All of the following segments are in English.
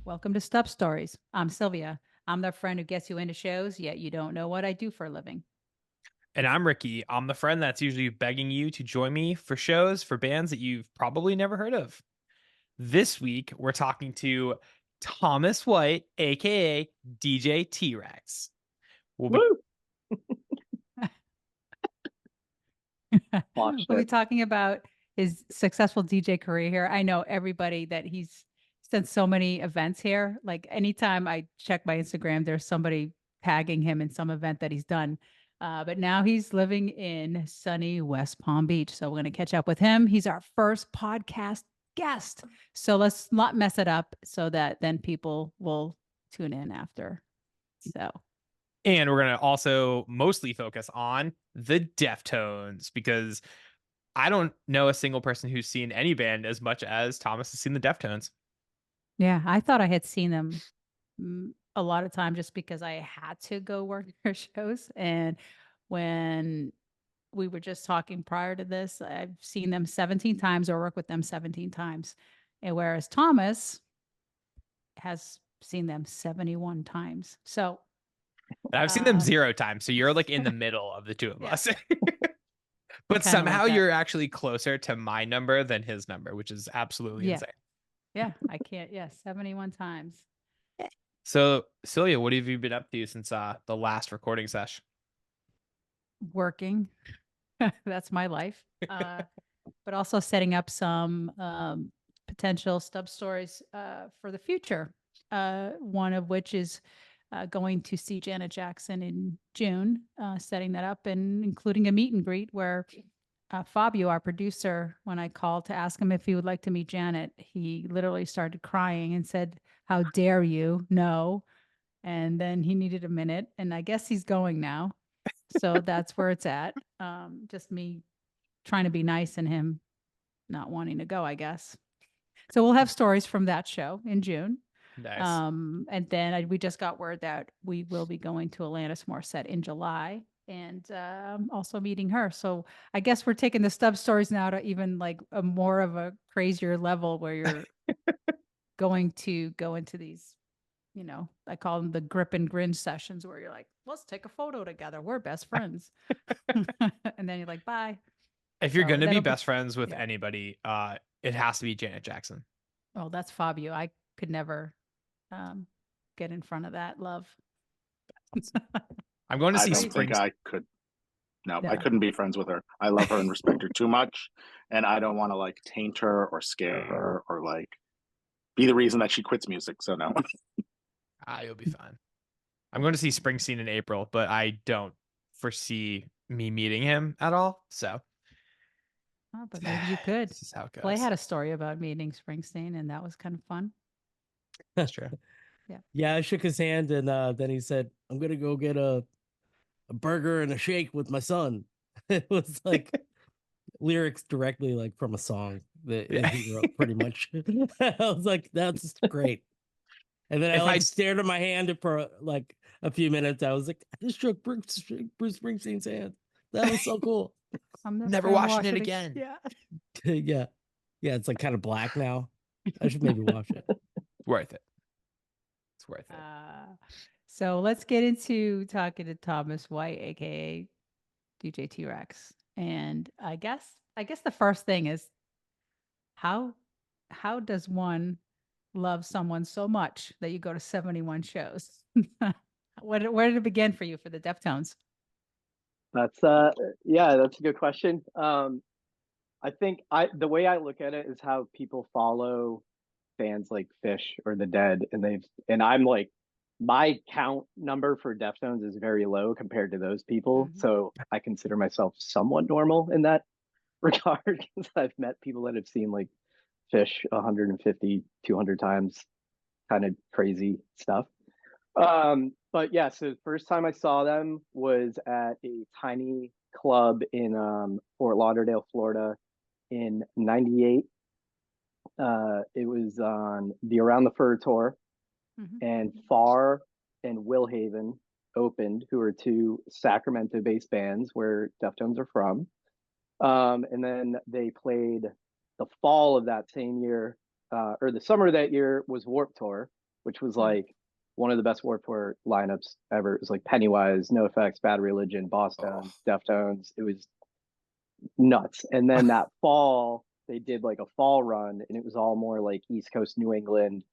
Welcome to Stub Stories. I'm Sylvia. I'm the friend who gets you into shows, yet you don't know what I do for a living. And I'm Ricky. I'm the friend that's usually begging you to join me for shows for bands that you've probably never heard of. This week, we're talking to Thomas White, aka djtrex. We'll be Woo! Watch We'll be it. talking about his successful DJ career here. I know everybody that he's done so many events here. Like anytime I check my Instagram, there's somebody tagging him in some event that he's done. But now he's living in sunny West Palm Beach. So we're going to catch up with him. He's our first podcast guest. So let's not mess it up so that then people will tune in after. So and we're gonna also mostly focus on the Deftones because I don't know a single person who's seen any band as much as Thomas has seen the Deftones. yeah, I thought I had seen them a lot of time just because I had to go work their shows. And when we were just talking prior to this, I've seen them 17 times or work with them 17 times. And whereas Thomas has seen them 71 times. So And I've seen them um 0 times, so you're like in the middle of the two of yeah, us. I But kind of somehow like that. you're actually closer to my number than his number, which is absolutely Yeah. insane. Yeah. I can't. Yeah. 71 times. So, Celia, what have you been up to since the last recording sesh? Working. That's my life. But also setting up some potential stub stories for the future. One of which is going to see Janet Jackson in June, setting that up and including a meet and greet where Fabio, our producer, when I called to ask him if he would like to meet Janet, he literally started crying and said, "How dare you? No." And then he needed a minute, and I guess he's going now. So that's where it's at. Just me trying to be nice and him not wanting to go, I guess. So we'll have stories from that show in June. Nice. And then we just got word that we will be going to Alanis Morissette in July and also meeting her. So I guess we're taking the stub stories now to even like a more of a crazier level where you're going to go into these, I call them the grip and grin sessions where you're like, let's take a photo together. We're best friends. And then you're like, bye. If you're So going to be that'll be, best friends with yeah. anybody, it has to be Janet Jackson. Oh, that's Fabio. I could never um, get in front of that love. I'm going to I see don't Crazy. think Springs. I could. No, I No. couldn't be friends with her. I love her and respect her too much, and I don't want to like taint her or scare her or like be the reason that she quits music. So no. You'll be fine. I'm going to see Springsteen in April, but I don't foresee me meeting him at all. So Oh, but maybe you could. this is how it Clay goes. had a story about meeting Springsteen, and that was kind of fun. That's true. Yeah. Yeah, I shook his hand and then he said, I'm gonna go get a burger and a shake with my son. It was like lyrics directly like from a song that Yeah. he wrote pretty much. I was like, that's great. And then I If I like stared at my hand for like a few minutes. I was like, I just shook Bruce Springsteen's hand. That was so cool. I'm just never gonna watching wash it it. again. Yeah. Yeah. Yeah, it's like kind of black now. I should maybe watch it. Worth it. It's worth it. So let's get into talking to Thomas White, aka DJ T-Rex. And I guess the first thing is how how does one love someone so much that you go to 71 shows? Where did it begin for you for the Deftones? That's yeah, that's a good question. I think the way I look at it is how people follow bands like Fish or The Dead, and I'm like my count number for Deftones is very low compared to those people. Mhm. So I consider myself somewhat normal in that regard because I've met people that have seen like Fish 150, 200 times, kind of crazy stuff. But yeah, so the first time I saw them was at a tiny club in Fort Lauderdale, Florida in '98. It was on the Around the Fur tour, Mhm. and Far and Willhaven opened, who are two Sacramento based bands where Deftones are from. And then they played the fall of that same year, or the summer of that year was Warp Tour, which was like one of the best Warped Tour lineups ever. It was like Pennywise, NoFX, Bad Religion, Boston, Deftones. It was nuts. And then that fall, they did like a fall run, and it was all more like East Coast New England.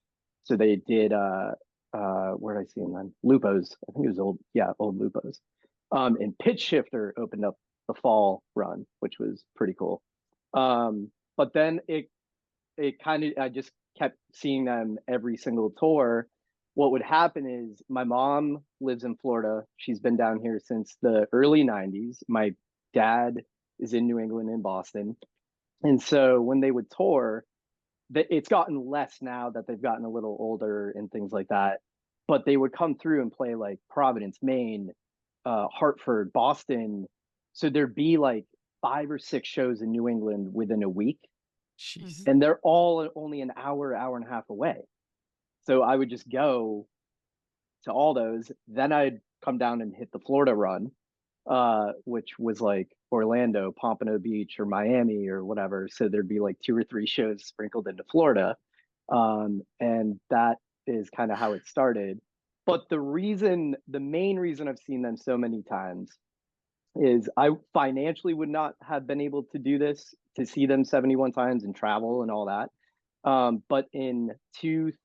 So they did where did I see them then? Lupo's. I think it was old Lupo's. And Pitch Shifter opened up the fall run, which was pretty cool. But then it kind of, I just kept seeing them every single tour. What would happen is my mom lives in Florida. She's been down here since the early 90s. My dad is in New England, in Boston. And so when they would tour, it's gotten less now that they've gotten a little older and things like that. But they would come through and play like Providence, Maine, Hartford, Boston. So there'd be like 5 or 6 shows in New England within a week. Jeez. And they're all only an hour, hour and a half away. So I would just go to all those. Then I'd come down and hit the Florida run, which was like Orlando, Pompano Beach, or Miami, or whatever. So there'd be like 2 or 3 shows sprinkled into Florida. And that is kind of how it started. But the main reason I've seen them so many times is I financially would not have been able to do this, to see them 71 times and travel and all that. But in 2000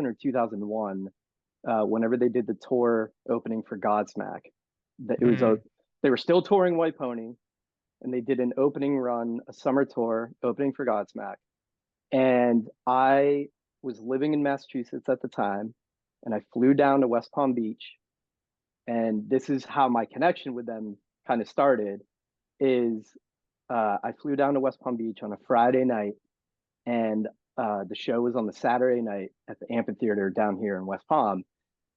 or 2001, whenever they did the tour opening for Godsmack, they were still touring WhitePony, and they did an opening run, a summer tour opening for Godsmack. And I was living in Massachusetts at the time, and I flew down to West Palm Beach. And this is how my connection with them kind of started, is I flew down to West Palm Beach on a Friday night, and the show was on the Saturday night at the amphitheater down here in West Palm.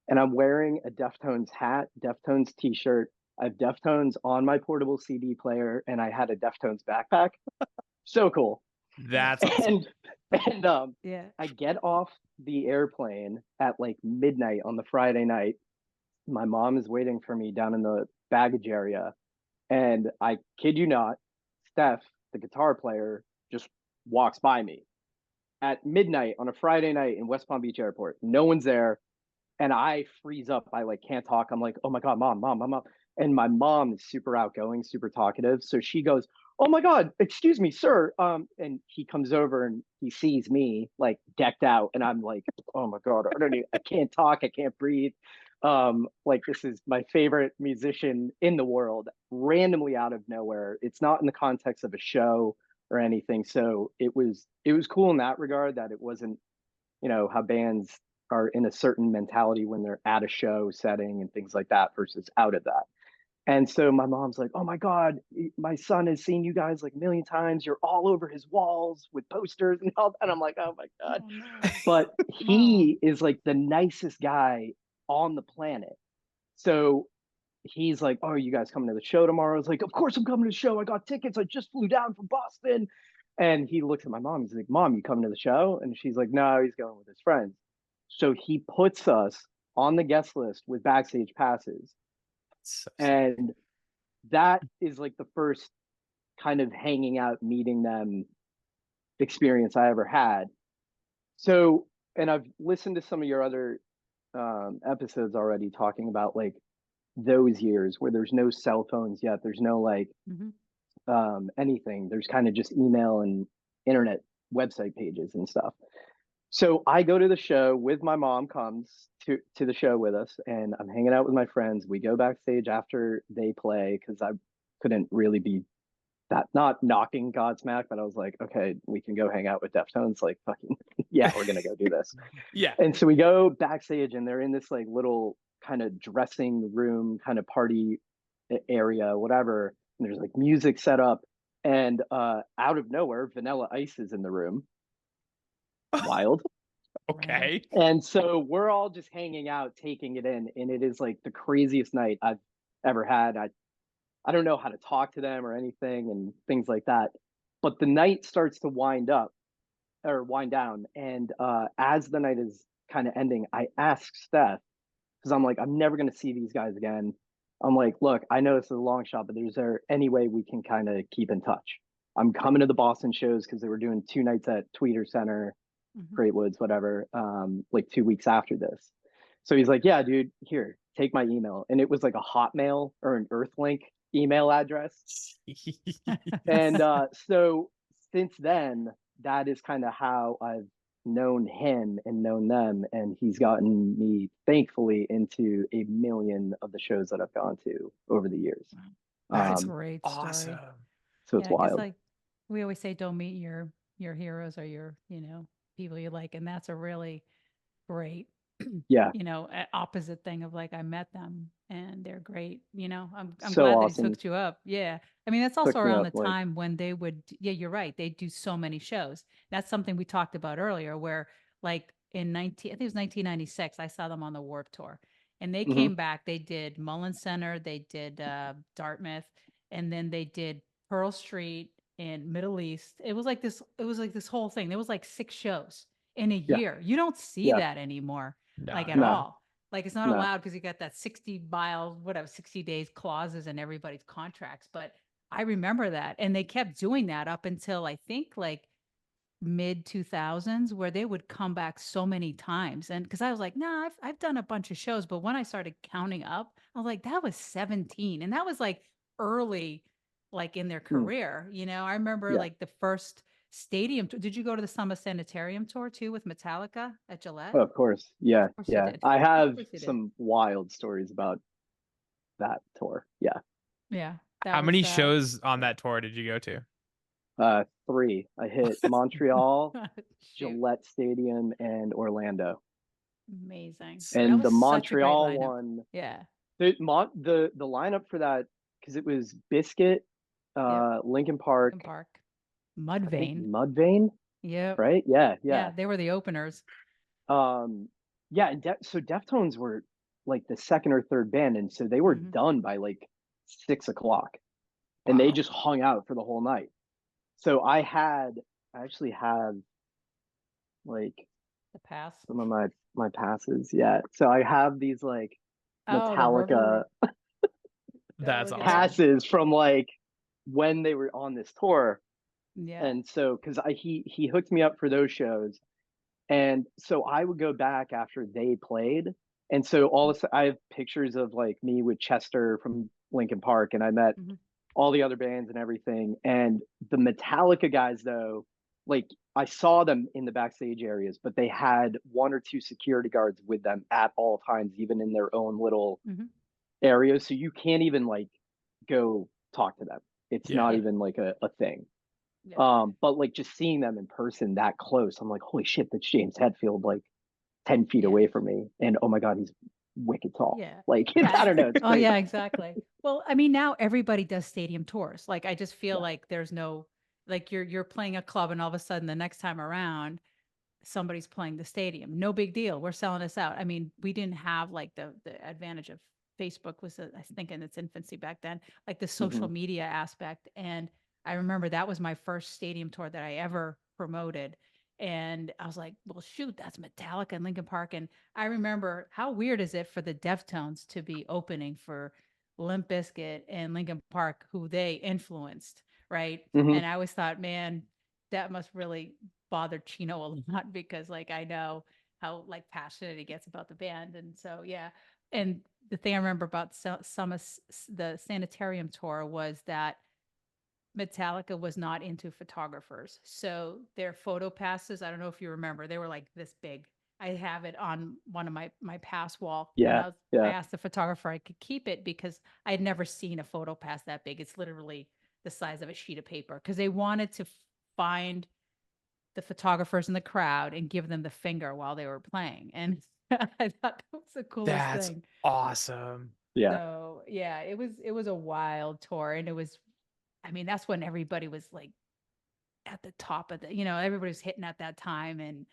And I'm wearing a Deftones hat, Deftones t-shirt. I have Deftones on my portable CD player, and I had a Deftones backpack. So cool. That's awesome. And I get off the airplane at like midnight on the Friday night. My mom is waiting for me down in the baggage area, and I kid you not, Steph, the guitar player, just walks by me at midnight on a Friday night in West Palm Beach Airport. No one's there, and I freeze up. I like can't talk. I'm like, oh my God, mom. And my mom is super outgoing, super talkative. So she goes, oh my God, excuse me, sir. And he comes over and he sees me like decked out, and I'm like, oh my God, I can't talk, I can't breathe. Like, this is my favorite musician in the world, randomly out of nowhere. It's not in the context of a show or anything. So it was cool in that regard, that it wasn't, how bands are in a certain mentality when they're at a show setting and things like that versus out of that. And so my mom's like, oh my God, my son has seen you guys like a million times. You're all over his walls with posters and all that. And I'm like, oh my God. Oh, no. But he is like the nicest guy on the planet. So he's like, oh, are you guys coming to the show tomorrow? I was like, of course I'm coming to the show. I got tickets. I just flew down from Boston. And he looks at my mom. He's like, Mom, you coming to the show? And she's like, no, he's going with his friends. So he puts us on the guest list with Backstage passes. And that is like the first kind of hanging out, meeting them experience I ever had. So, and I've listened to some of your other episodes already talking about like those years where there's no cell phones yet. There's no like anything. There's kind of just email and internet website pages and stuff. So I go to the show with my mom, comes to the show with us, and I'm hanging out with my friends. We go backstage after they play, because I couldn't really be that, not knocking Godsmack, but I was like, okay, we can go hang out with Deftones. Like, fucking, yeah, we're going to go do this. Yeah. And so we go backstage, and they're in this like little kind of dressing room, kind of party area, whatever. And there's like music set up, and out of nowhere, Vanilla Ice is in the room. Wild. Okay. And so we're all just hanging out, taking it in, and it is like the craziest night I've ever had. I don't know how to talk to them or anything and things like that. But the night starts to wind down, and as the night is kind of ending, I ask Steph, because I'm like, I'm never going to see these guys again. I'm like, look, I know this is a long shot, but is there any way we can kind of keep in touch? I'm coming to the Boston shows, because they were doing 2 nights at Tweeter Center, Mhm. Great Woods, whatever, like 2 weeks after this. So he's like, yeah, dude, here, take my email. And it was like a Hotmail or an Earthlink email address. And so since then, that is kind of how I've known him and known them. And he's gotten me, thankfully, into a million of the shows that I've gone to over the years. That's Great story. awesome. So it's Yeah, 'cause wild. like we always say, don't meet your heroes or your, people you like, and that's a really great, Yeah, opposite thing of like I met them and they're great. I'm so glad that he's awesome. hooked you up. Yeah, I mean that's also Hooked me around up, the like, time when they would. Yeah, you're right. They do so many shows. That's something we talked about earlier, where like I think it was 1996, I saw them on the Warp Tour, and they Mhm. came back. They did Mullen Center, they did Dartmouth, and then they did Pearl Street in Middle East. It was like this. It was like this whole thing. There was like 6 shows in a Yeah. year. You don't see Yeah. that anymore, No, like at No. all. Like it's not No. allowed because you got that 60 mile, whatever, 60 days clauses in everybody's contracts. But I remember that. And they kept doing that up until I think like mid 2000s, where they would come back so many times. And because I was like, nah, I've done a bunch of shows. But when I started counting up, I was like, that was 17. And that was like early, like in their career. I remember Yeah. like the first stadium tour. Did you go to the Summer Sanitarium tour too with Metallica at Gillette? Of course. Yeah. Of course you Yeah. did. I Of have course you did. some wild stories about that tour. Yeah. Yeah. how That many was shows on that tour did you go to? 3. I hit Montreal, shoot, Gillette Stadium, and Orlando. amazing. Sick. That And was the such a great Montreal lineup. one, Yeah. the lineup for that, because it was Biscuit, Linkin Park, Linkin Park. I think Mudvayne. Mudvayne, Yep. right? Yeah. Yeah. They were the openers. Yeah, and so Deftones were like the second or third band, and so they were Mhm. done by like 6 o'clock, and they Wow. just hung out for the whole night. So I actually had like The pass. some of my passes. Yeah, so I have these like Oh, the Metallica River. That's look at awesome. that. passes from like when they were on this tour, Yeah. and so because he hooked me up for those shows. And so I would go back after they played. And so all of a sudden, I have pictures of like me with Chester from Linkin Park, and I met Mhm. all the other bands and everything. And the Metallica guys, though, like I saw them in the backstage areas, but they had 1 or 2 security guards with them at all times, even in their own little Mhm. areas. So you can't even like go talk to them. It's Yeah. not Yeah. even like a thing. Yeah. But like just seeing them in person that close, I'm like, holy shit, that's James Hetfield like 10 feet Yeah. away from me. And oh my God, he's wicked tall. Yeah. Like, Yeah. I don't know. It's Oh, crazy. yeah, exactly. Well, I mean, now everybody does stadium tours. Like, I just feel Yeah. like there's no, like, you're playing a club, and all of a sudden, the next time around, somebody's playing the stadium. No big deal. We're selling this out. I mean, we didn't have like the advantage of Facebook was, I think, in its infancy back then, like the social Mhm. media aspect. And I remember that was my first stadium tour that I ever promoted. And I was like, well, shoot, that's Metallica and Linkin Park. And I remember, how weird is it for the Deftones to be opening for Limp Bizkit and Linkin Park, who they influenced, right? Mhm. And I always thought, man, that must really bother Chino a lot, because like I know how like passionate he gets about the band. And so yeah. And the thing I remember about the Sanitarium tour was that Metallica was not into photographers. So their photo passes, I don't know if you remember, they were like this big. I have it on one of my pass wall. And Yeah. I Yeah. asked the photographer I could keep it because I had never seen a photo pass that big. It's literally the size of a sheet of paper, because they wanted to find the photographers in the crowd and give them the finger while they were playing. And I thought that was the coolest That's thing. awesome. Yeah. So yeah, it was a wild tour. And it was, I mean, that's when everybody was like at the top of everybody was hitting at that time, and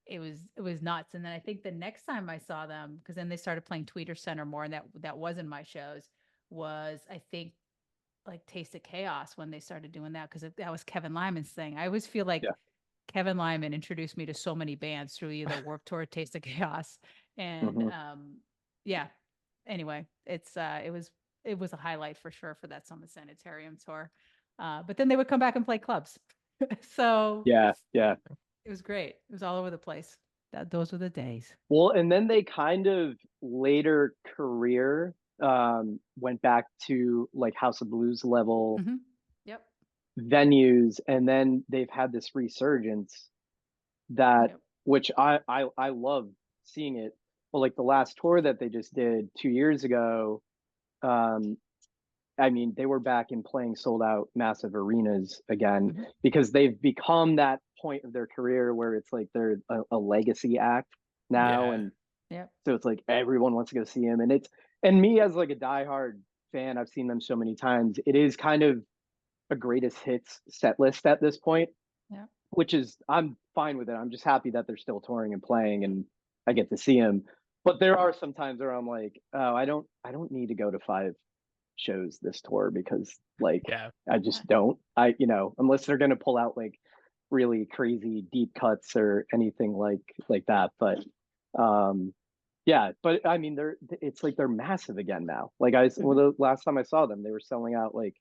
it was nuts. And then I think the next time I saw them, because then they started playing Tweeter Center more, and that wasn't my shows, was I think like Taste of Chaos, when they started doing that, because that was Kevin Lyman's thing. I always feel like Yeah. Kevin Lyman introduced me to so many bands through either Warped Tour or Taste of Chaos. And Mhm. yeah. Anyway, it was a highlight for sure for that Summit Sanitarium tour. But then they would come back and play clubs. So Yeah. Yeah. It was great. It was all over the place. Those were the days. Well, and then they kind of later career went back to like House of Blues level Mhm. Yep. venues, and then they've had this resurgence that Yep. which I love seeing it. Well, like the last tour that they just did 2 years ago, um, I mean, they were back in playing sold out massive arenas again Mhm. because they've become that point of their career where it's like they're a legacy act now, Yeah. and Yep. so it's like everyone wants to go see him, and me as like a diehard fan, I've seen them so many times. It is kind of a greatest hits set list at this point, Yeah. which is I'm fine with it. I'm just happy that they're still touring and playing, and I get to see him. But there are some times where I'm like, oh, I don't need to go to 5 shows this tour because like Yeah. I just don't. Unless they're gonna pull out like really crazy deep cuts or anything like that. But yeah, but I mean it's like they're massive again now. Like well, the last time I saw them, they were selling out like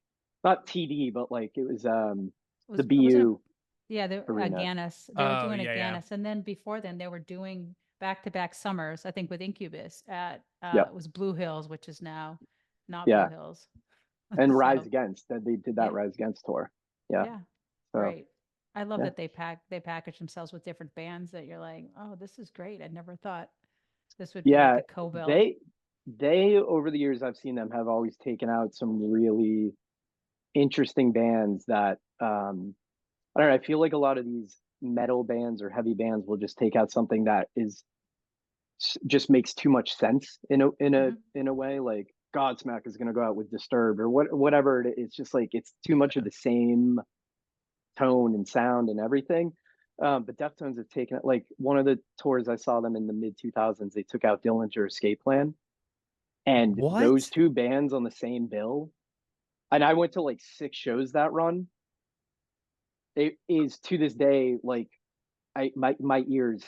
not TD, but like it was the It wasn't BU yeah, the arena. Ganis. They were Oh, doing a yeah, yeah. Ganis, and then before then they were doing back-to-back summers, I think with Incubus at Yep. it was Blue Hills, which is now not Yeah. Blue Hills. And So, Rise Against, that they did that yeah. Rise Against tour. Yeah. Yeah. So Great. I love yeah. that they package themselves with different bands that you're like, oh, this is great. I never thought this would be Yeah, like a co-bill. they over the years I've seen them have always taken out some really interesting bands that I don't know, I feel like a lot of these metal bands or heavy bands will just take out something that is just makes too much sense in a way, like Godsmack is going to go out with Disturbed or whatever it's just like it's too much of the same tone and sound and everything. But Deftones have taken it. Like one of the tours I saw them in the mid 2000s, they took out Dillinger Escape Plan, and those What? two bands on the same bill. And I went to like 6 shows that run. It is to this day like my ears,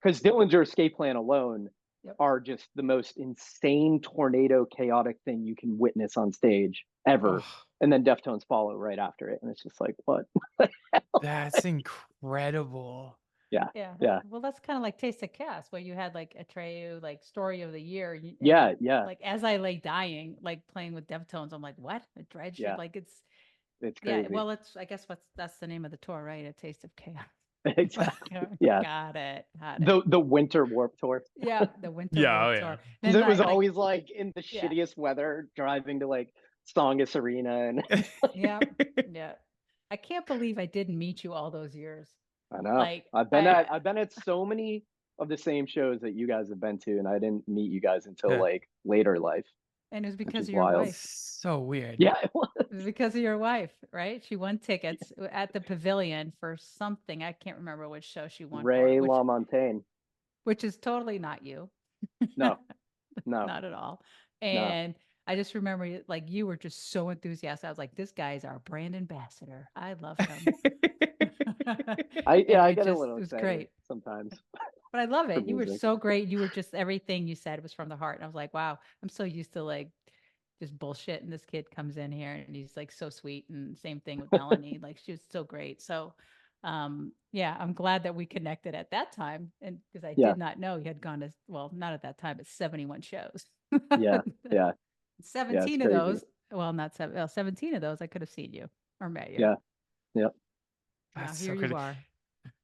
because Dillinger Escape Plan alone Yep. are just the most insane tornado chaotic thing you can witness on stage ever. Oh, And then Deftones follow right after it, and it's just like what? that's incredible. Yeah. Yeah. Yeah. Well, that's kind of like Taste of Chaos, where you had like Atreyu, like Story of the Year. And, Yeah. Yeah. Like As I Lay Dying, like playing with Deftones, I'm like, what? A dread shit? Yeah. Like it's Crazy. Well, I guess that's the name of the tour, right? A Taste of Chaos. Exactly. Yeah. Got it. The Winter Warp Tour. Yeah, the Winter Yeah, Warped oh, Tour. yeah. Because Then it was like, always like in the Yeah. shittiest weather, driving to like Songus Arena, and yeah. I can't believe I didn't meet you all those years. I know Like I've been at so many of the same shows that you guys have been to, and I didn't meet you guys until Yeah. like later life. And it was because is of your wild. wife. So weird. Yeah, it was. It was because of your wife, right? She won tickets at the Pavilion for something. I can't remember which show she won Ray for, LaMontagne. which is totally not you. No. Not at all. And I just remember like you were just so enthusiastic. I was like, this guy is our brand ambassador. I love him. I And get a it little was excited great. sometimes. But I love it. You were music. so great. You were just everything you said was from the heart. And I was like, wow, I'm so used to like just bullshit. And this kid comes in here and he's like so sweet. And same thing with Melanie. Like she was so great. So yeah, I'm glad that we connected at that time. And because I did not know you had gone to, well, not at that time, but 71 shows. Yeah. 17 of crazy. those, well, not 17 of those I could have seen you or met you. Yeah. Now That's here so you good. are.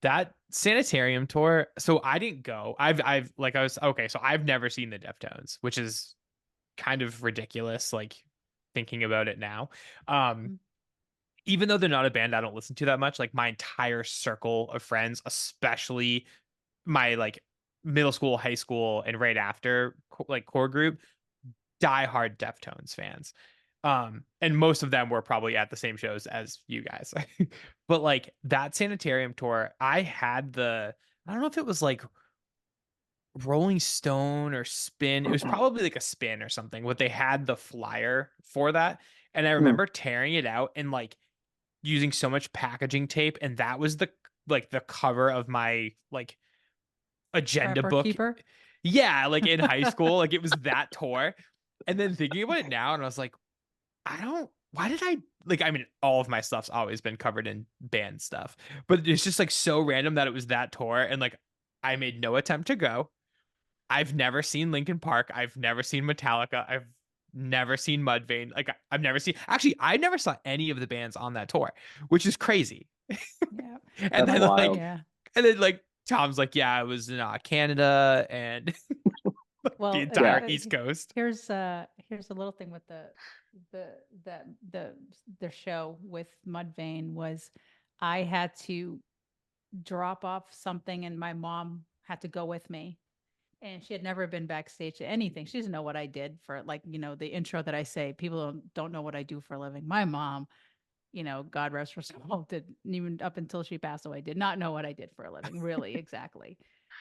That sanitarium tour. So I didn't go. I've like I was okay. So I've never seen the Deftones, which is kind of ridiculous. Like thinking about it now. Even though they're not a band I don't listen to that much, like my entire circle of friends, especially my like middle school, high school, and right after like core group, diehard Deftones fans. And most of them were probably at the same shows as you guys. But like that sanitarium tour, I don't know if it was like Rolling Stone or Spin. It was probably like a Spin or something, but they had the flyer for that. And I remember tearing it out and like using so much packaging tape, and that was the cover of my like agenda Prepper book. Keeper? Yeah, like in high school, like it was that tour. And then thinking about it now, and I was like, I don't why did I like, I mean, all of my stuff's always been covered in band stuff, but it's just like so random that it was that tour. And like, I made no attempt to go. I've never seen Linkin Park. I've never seen Metallica. I've never seen Mudvayne. Like, I've never seen, actually, I never saw any of the bands on that tour, which is crazy. Yeah. And That's then wild. like, Yeah. and then like Tom's like, yeah, I was in Canada and Well, the entire uh, East Coast. here's a little thing with the the show with Mudvayne was I had to drop off something and my mom had to go with me. And she had never been backstage at anything. She doesn't know what I did for, like, the intro that I say. People don't know what I do for a living. My mom, God rest her soul, did even up until she passed away, did not know what I did for a living, really, exactly.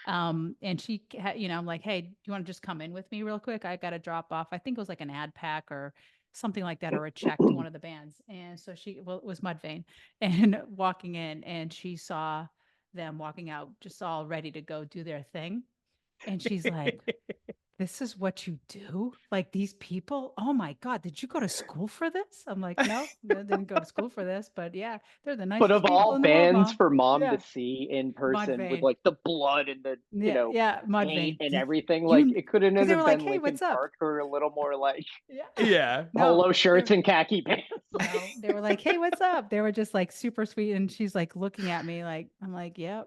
And she, I'm like, hey, do you want to just come in with me real quick? I got to drop off. I think it was like an ad pack or something like that, or a check to one of the bands. And so it was Mudvayne, and walking in, and she saw them walking out, just all ready to go do their thing. And she's like, this is what you do? Like, these people? Oh my God, did you go to school for this? I'm like, no, I didn't go to school for this, but yeah, they're the But nicest of people all in the world, bands Mom. for mom Yeah. to see in person with Mudvayne. like the blood and the Yeah, yeah, paint Mudvayne. and Did everything, like you, it couldn't because have they were like, been hey, Linkin what's up? Park or a little more like Yeah. Yeah. No, polo shirts they- and khaki pants. no, they were like, hey, what's up? They were just like super sweet. And she's like looking at me like, I'm like, yep,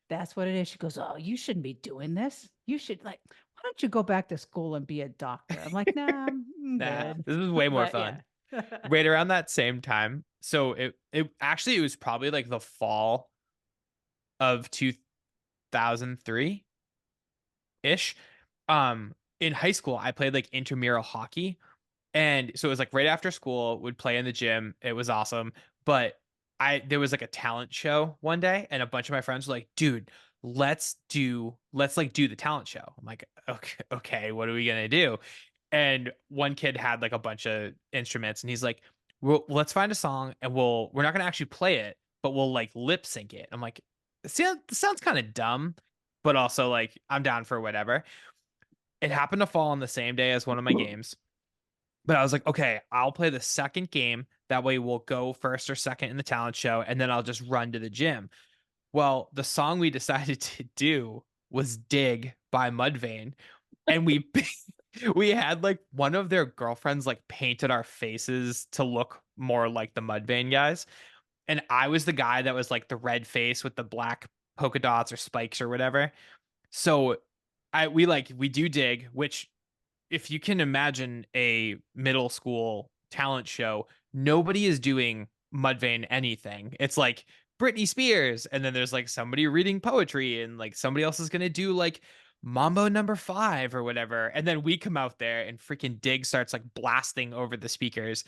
that's what it is. She goes, oh, you shouldn't be doing this. You should, like, why don't you go back to school and be a doctor? I'm like, nah, I'm Nah, good. this is way more But fun. yeah. Right around that same time. So it was probably like the fall of 2003 ish. In high school, I played like intramural hockey. And so it was like right after school, would play in the gym. It was awesome. But there was like a talent show one day, and a bunch of my friends were like, dude, let's like do the talent show. I'm like, okay, what are we gonna do? And one kid had like a bunch of instruments, and he's like, well, let's find a song and we're not gonna actually play it, but we'll like lip sync it. I'm like, see, this sounds kind of dumb, but also like I'm down for whatever. It happened to fall on the same day as one of my games. But I was like, okay, I'll play the second game. That way we'll go first or second in the talent show, and then I'll just run to the gym. Well, the song we decided to do was Dig by Mudvayne. And we had like one of their girlfriends like painted our faces to look more like the Mudvayne guys. And I was the guy that was like the red face with the black polka dots or spikes or whatever. So we do Dig, which if you can imagine a middle school talent show, nobody is doing Mudvayne anything. It's like Britney Spears, and then there's like somebody reading poetry, and like somebody else is gonna do like Mambo number 5 or whatever. And then we come out there and freaking Dig starts like blasting over the speakers.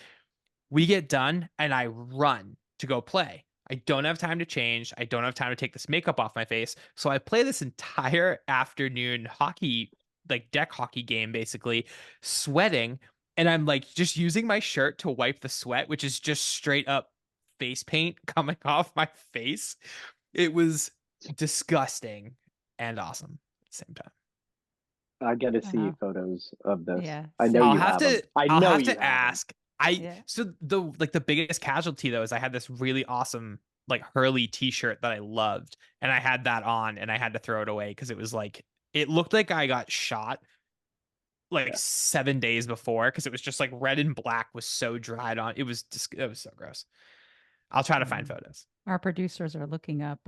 We get done and I run to go play. I don't have time to change. I don't have time to take this makeup off my face. So I play this entire afternoon hockey, like deck hockey game, basically, sweating. And I'm like just using my shirt to wipe the sweat, which is just straight up face paint coming off my face. It was disgusting and awesome at the same time. I got to see Uh-huh. photos of this. Yeah, I know I'll you have have them. to. I I'll know have you to have them. ask. Yeah. So the biggest casualty though is I had this really awesome like Hurley t-shirt that I loved, and I had that on and I had to throw it away because it was like it looked like I got shot like Yeah. 7 days before because it was just like red and black was so dried on. It was so gross. I'll try to find photos. Our producers are looking up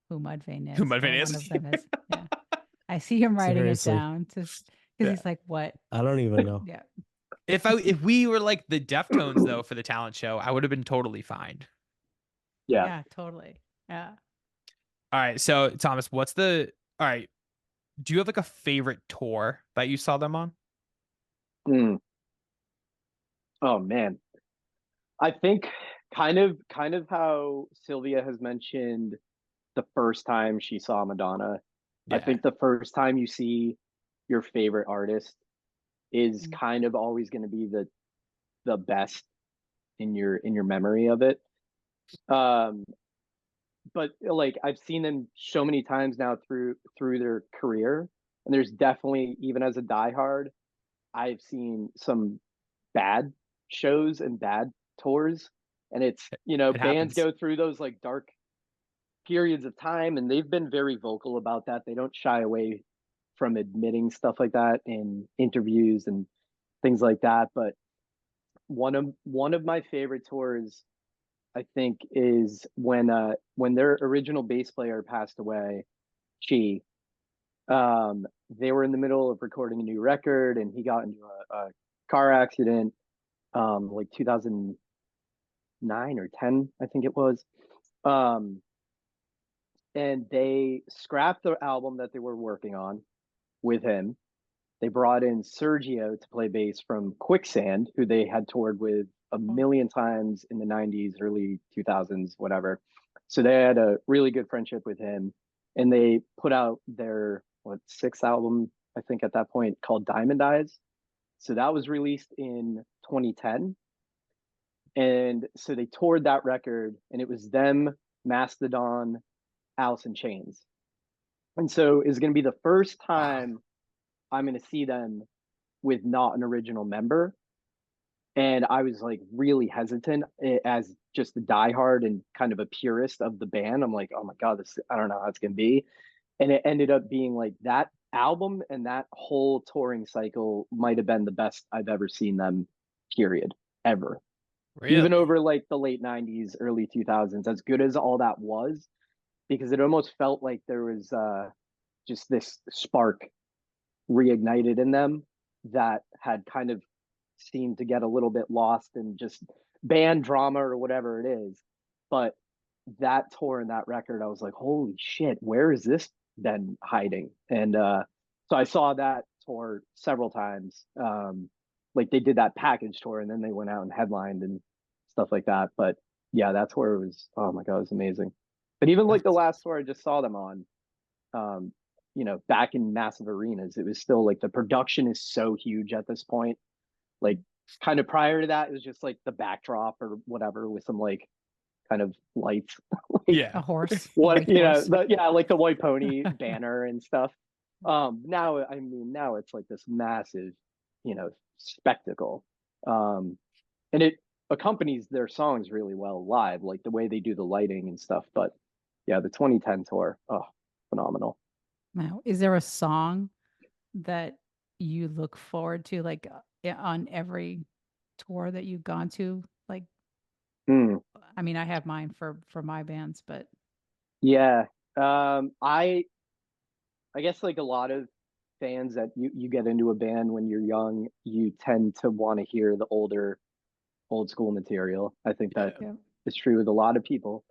who Mudvayne is. Who Mudvayne or is? One of them is. Yeah. I see him writing Seriously. it down because Yeah. he's like, what? I don't even know. Yeah. If we were like the Deftones though for the talent show, I would have been totally fine. Yeah. Yeah, totally. Yeah. All right, so Thomas, all right? Do you have like a favorite tour that you saw them on? Mm. Oh man. I think kind of how Sylvia has mentioned the first time she saw Madonna. I Yeah. think the first time you see your favorite artist is Mm. kind of always going to be the best in your memory of it. But like I've seen them so many times now through their career, and there's definitely, even as a diehard, I've seen some bad shows and bad tours. And it's, you know, It bands happens. go through those like dark periods of time, and they've been very vocal about that. They don't shy away from admitting stuff like that in interviews and things like that. But one of my favorite tours, I think, is when their original bass player passed away. They were in the middle of recording a new record, and he got into a car accident, like 2009 or 10, I think it was. And they scrapped the album that they were working on with him. They brought in Sergio to play bass from Quicksand, who they had toured with a million times in the 90s, early 2000s, whatever. So they had a really good friendship with him. And they put out their, sixth album, I think at that point, called Diamond Eyes. So that was released in 2010. And so they toured that record, and it was them, Mastodon, Alice in Chains. And so it's going to be the first time I'm going to see them with not an original member. And I was like really hesitant as just a diehard and kind of a purist of the band. I'm like, oh my God, I don't know how it's going to be. And it ended up being like that album and that whole touring cycle might have been the best I've ever seen them, period, ever. Really? Even over like the late 90s, early 2000s, as good as all that was, because it almost felt like there was just this spark reignited in them that had kind of seemed to get a little bit lost in just band drama or whatever it is. But that tour and that record, I was like, holy shit, where is this been hiding? And so I saw that tour several times. Like they did that package tour, and then they went out and headlined and stuff like that. But yeah, that tour was, oh my God, it was amazing. But even like the last tour I just saw them on, you know, back in massive arenas, it was still like the production is so huge at this point. Like kind of prior to that, it was just like the backdrop or whatever with some like kind of lights. Like, Yeah. A horse. what, you know, horse. like the WhitePony banner and stuff. Now, I mean, now it's like this massive, you know, spectacle. And it accompanies their songs really well live, like the way they do the lighting and stuff. But yeah, the 2010 tour, oh, phenomenal. Now, is there a song that you look forward to, like on every tour that you've gone to? Like, I mean, I have mine for my bands, but Yeah. I guess like a lot of fans that you get into a band when you're young, you tend to want to hear the old school material. I think that yeah. is true with a lot of people.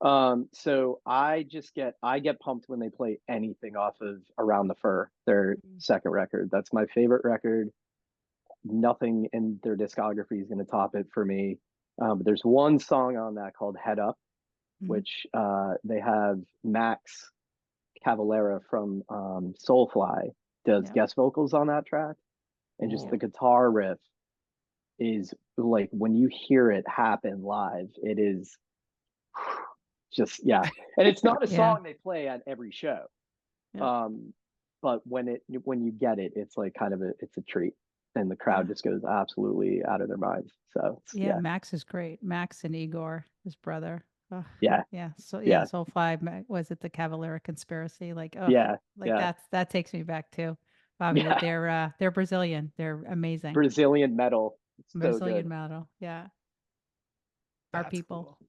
So I get pumped when they play anything off of Around the Fur, their second record. That's my favorite record. Nothing in their discography is going to top it for me. But there's one song on that called Head Up, which they have Max Cavalera from Soulfly does guest vocals on that track. And just the guitar riff is like, when you hear it happen live, it is just, yeah. And it's not a song they play at every show. But when you get it, it's like kind of it's a treat. And the crowd just goes absolutely out of their minds. So Max is great. Max and Igor, his brother. Oh, yeah. So Yeah. Soulfly, was it the Cavalera Conspiracy? Like, oh, Yeah. that takes me back too. Bobby, they're Brazilian. They're amazing. Brazilian metal. It's Brazilian so good. metal. Yeah. Our That's people. cool.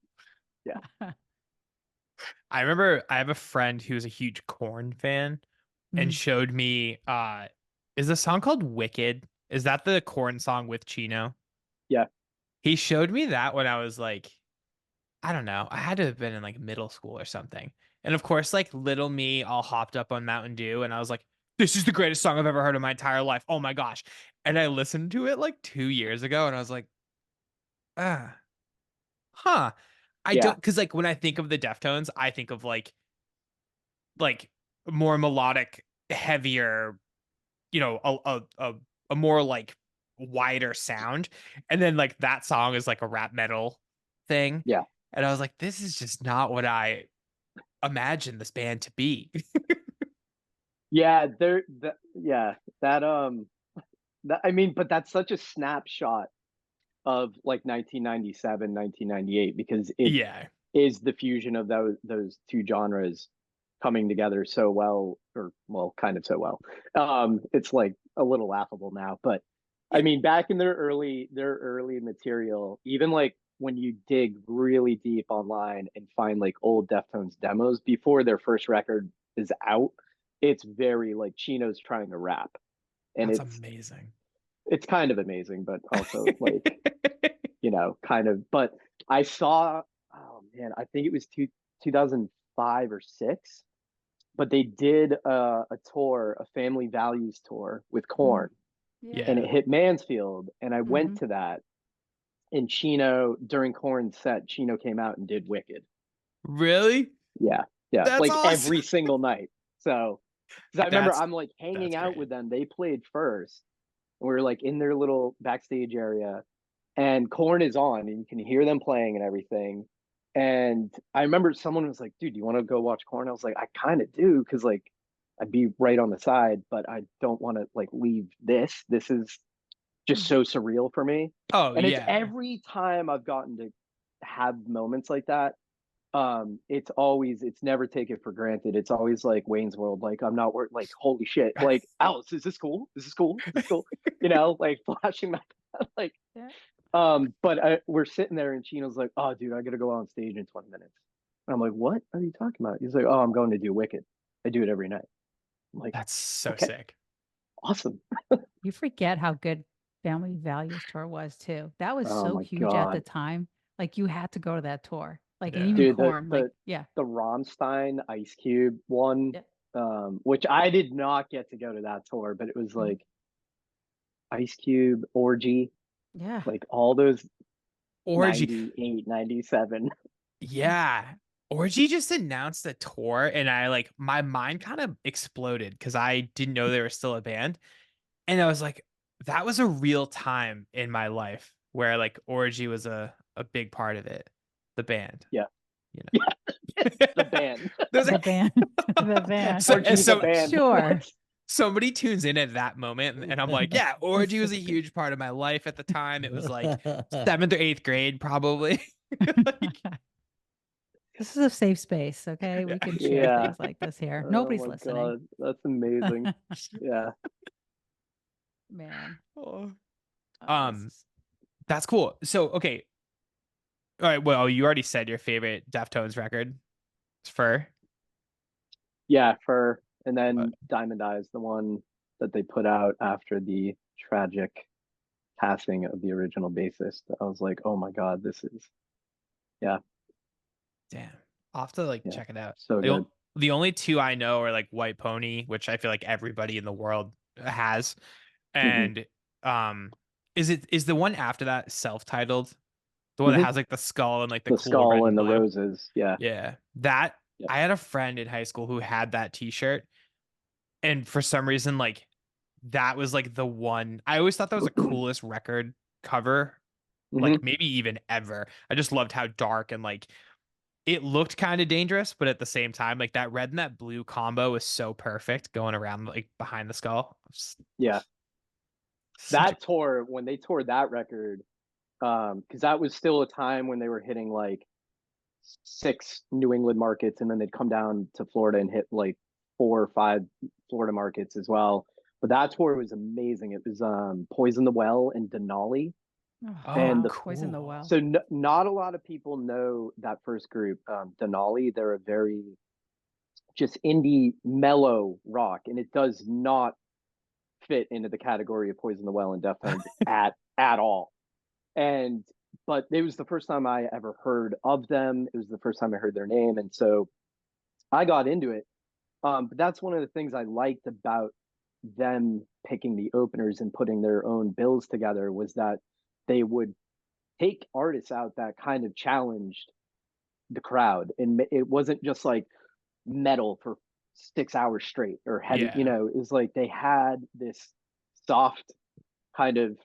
Yeah. I remember I have a friend who's a huge Korn fan and showed me is the song called Wicked? Is that the Korn song with Chino? Yeah. He showed me that when I was like, I don't know, I had to have been in like middle school or something. And of course, like little me all hopped up on Mountain Dew, and I was like, this is the greatest song I've ever heard in my entire life. Oh my gosh. And I listened to it like 2 years ago, and I was like, huh. I don't, because like when I think of the Deftones, I think of like more melodic, heavier, you know, a more like wider sound. And then like that song is like a rap metal thing. Yeah. And I was like, this is just not what I imagined this band to be. Yeah, I mean, but that's such a snapshot of like 1997, 1998, because it Yeah. is the fusion of those two genres coming together so well, or well, kind of so well. It's like a little laughable now, but I Yeah. mean, back in their early material, even like when you dig really deep online and find like old Deftones demos before their first record is out, it's very like Chino's trying to rap, and That's amazing. it's kind of amazing, but also like kind of. But I saw, oh man, I think it was 2005 or six, but they did a tour, a family values tour with Korn, Yeah. and it hit Mansfield, and I Mhm. went to that. And Chino, during Korn's set, Chino came out and did Wicked. Really? Yeah, yeah, That's like awesome. every single night. So, because I remember That's- I'm like hanging that's out great. with them. They played first. And we were like in their little backstage area, and Korn is on, and you can hear them playing and everything. And I remember someone was like, "Dude, do you want to go watch Korn?" I was like, "I kind of do, because like I'd be right on the side, but I don't want to like leave this. This is just so surreal for me." Oh, And it's yeah. every time I've gotten to have moments like that, it's never taken for granted. It's always like Wayne's World, like I'm not like holy shit, like Alice, is this cool? Is this cool? Is this cool? Like flashing my like Yeah. but we're sitting there and Chino's like, "Oh dude, I gotta go on stage in 20 minutes." And I'm like, "What are you talking about?" He's like, "Oh, I'm going to do Wicked. I do it every night." I'm like, That's so okay. sick. "Awesome." You forget how good Family Values Tour was too. That was Oh so my huge at the God. time. Like you had to go to that tour. Like and Yeah. even Dude, Korn, like yeah. the Rammstein Ice Cube one, Yeah. which I did not get to go to that tour, but it was Mhm. like Ice Cube, Orgy, Yeah. like all those Orgy. 98, 97. Yeah. Orgy just announced a tour, and I like my mind kind of exploded because I didn't know they were still a band. And I was like, that was a real time in my life where like Orgy was a big part of it. The band. Yeah. You know. Yeah. The band. There's The a- band. The band. So- Orgy so- the band. Sure. Somebody tunes in at that moment, and I'm like, yeah, Orgy was a huge part of my life at the time. It was like 7th or 8th grade, probably. Like, This is a safe space, okay? We Yeah. can share Yeah. things like this here. Oh Nobody's my listening. God, that's amazing. Yeah. Man. oh. Oh, this is- That's cool. So, okay. All right. Well, you already said your favorite Deftones record is Fur. Yeah, and then Diamond Eyes, the one that they put out after the tragic passing of the original bassist. I was like, oh my God, this is Damn. I'll have to like Yeah, check it out. so good. The only two I know are like WhitePony, which I feel like everybody in the world has. And is the one after that self-titled? The one that Mhm. has like the skull and like the The cool skull red and the blue? roses. Yeah. Yeah. That Yeah. I had a friend in high school who had that t-shirt. And for some reason, like that was like the one. I always thought that was the coolest record cover, like Mhm. maybe even ever. I just loved how dark and like it looked kind of dangerous, but at the same time, like that red and that blue combo was so perfect going around like behind the skull. Yeah. That tour, when they toured that record, because that was still a time when they were hitting like 6 New England markets, and then they'd come down to Florida and hit like 4 or 5 Florida markets as well. But that tour was amazing. It was Poison the Well and Denali. Oh, And wow. the- Poison the cool. Well. So not a lot of people know that first group, Denali. They're a very just indie mellow rock, and it does not fit into the category of Poison the Well and Deftones at all. But it was the first time I ever heard of them. It was the first time I heard their name, and so I got into it. But that's one of the things I liked about them picking the openers and putting their own bills together, was that they would take artists out that kind of challenged the crowd, and it wasn't just like metal for 6 hours straight or heavy. Yeah. It was like they had this soft kind of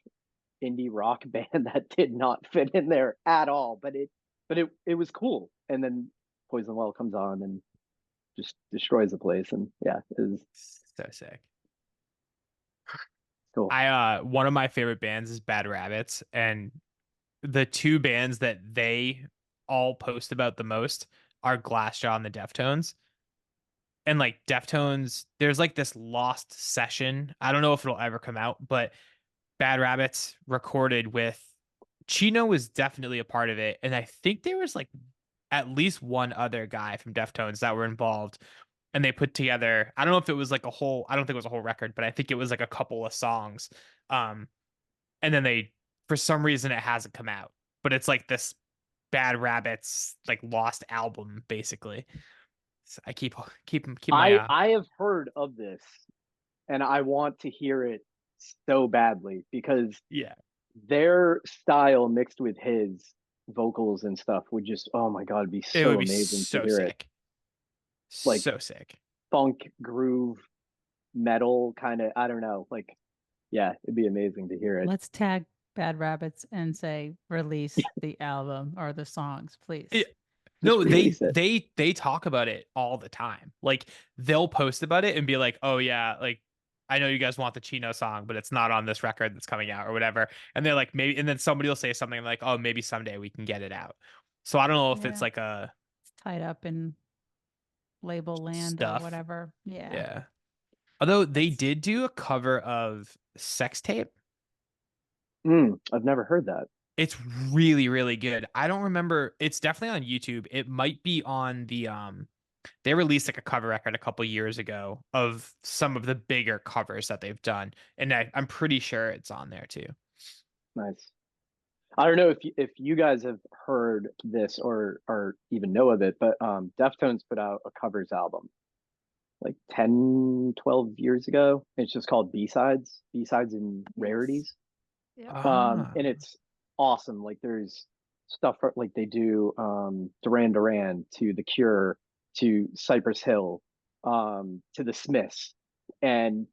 indie rock band that did not fit in there at all, but it was cool. And then Poison Well comes on and just destroys the place, and yeah, it was So sick. cool. I one of my favorite bands is Bad Rabbits, and the two bands that they all post about the most are Glassjaw and the Deftones. And like Deftones, there's like this lost session. I don't know if it'll ever come out, but Bad Rabbits recorded with Chino was definitely a part of it. And I think there was like at least one other guy from Deftones that were involved. And they put together, I don't know if it was like a whole, I don't think it was a whole record, but I think it was like a couple of songs. And then they, for some reason, it hasn't come out. But it's like this Bad Rabbits like lost album, basically. So I keep my I have heard of this, and I want to hear it so badly because yeah. their style mixed with his vocals and stuff would just, oh my god, it'd be It so would be amazing so to hear it. sick. Like- So sick. Funk, groove, metal kind of, I don't know, like, yeah, it'd be amazing to hear it. Let's tag Bad Rabbits and say release the album or the songs, please. Yeah. Just No, release it. they talk about it all the time. Like they'll post about it and be like, "Oh yeah, like I know you guys want the Chino song, but it's not on this record that's coming out or whatever." And they're like, maybe, and then somebody will say something like, "Oh, maybe someday we can get it out." So I don't know if it's Yeah. like a It's tied up in label land Stuff. or whatever. Yeah. yeah. Although they did do a cover of Sex Tape. I've never heard that. It's really, really good. I don't remember. It's definitely on YouTube. It might be on the they released like a cover record a couple years ago of some of the bigger covers that they've done. And I'm pretty sure it's on there too. Nice. I don't know if you guys have heard this or even know of it, but Deftones put out a covers album like 10, 12 years ago. It's just called B-Sides and Rarities. Yeah. And it's awesome. Like there's stuff like they do Duran Duran to The Cure to Cypress Hill to the Smiths, and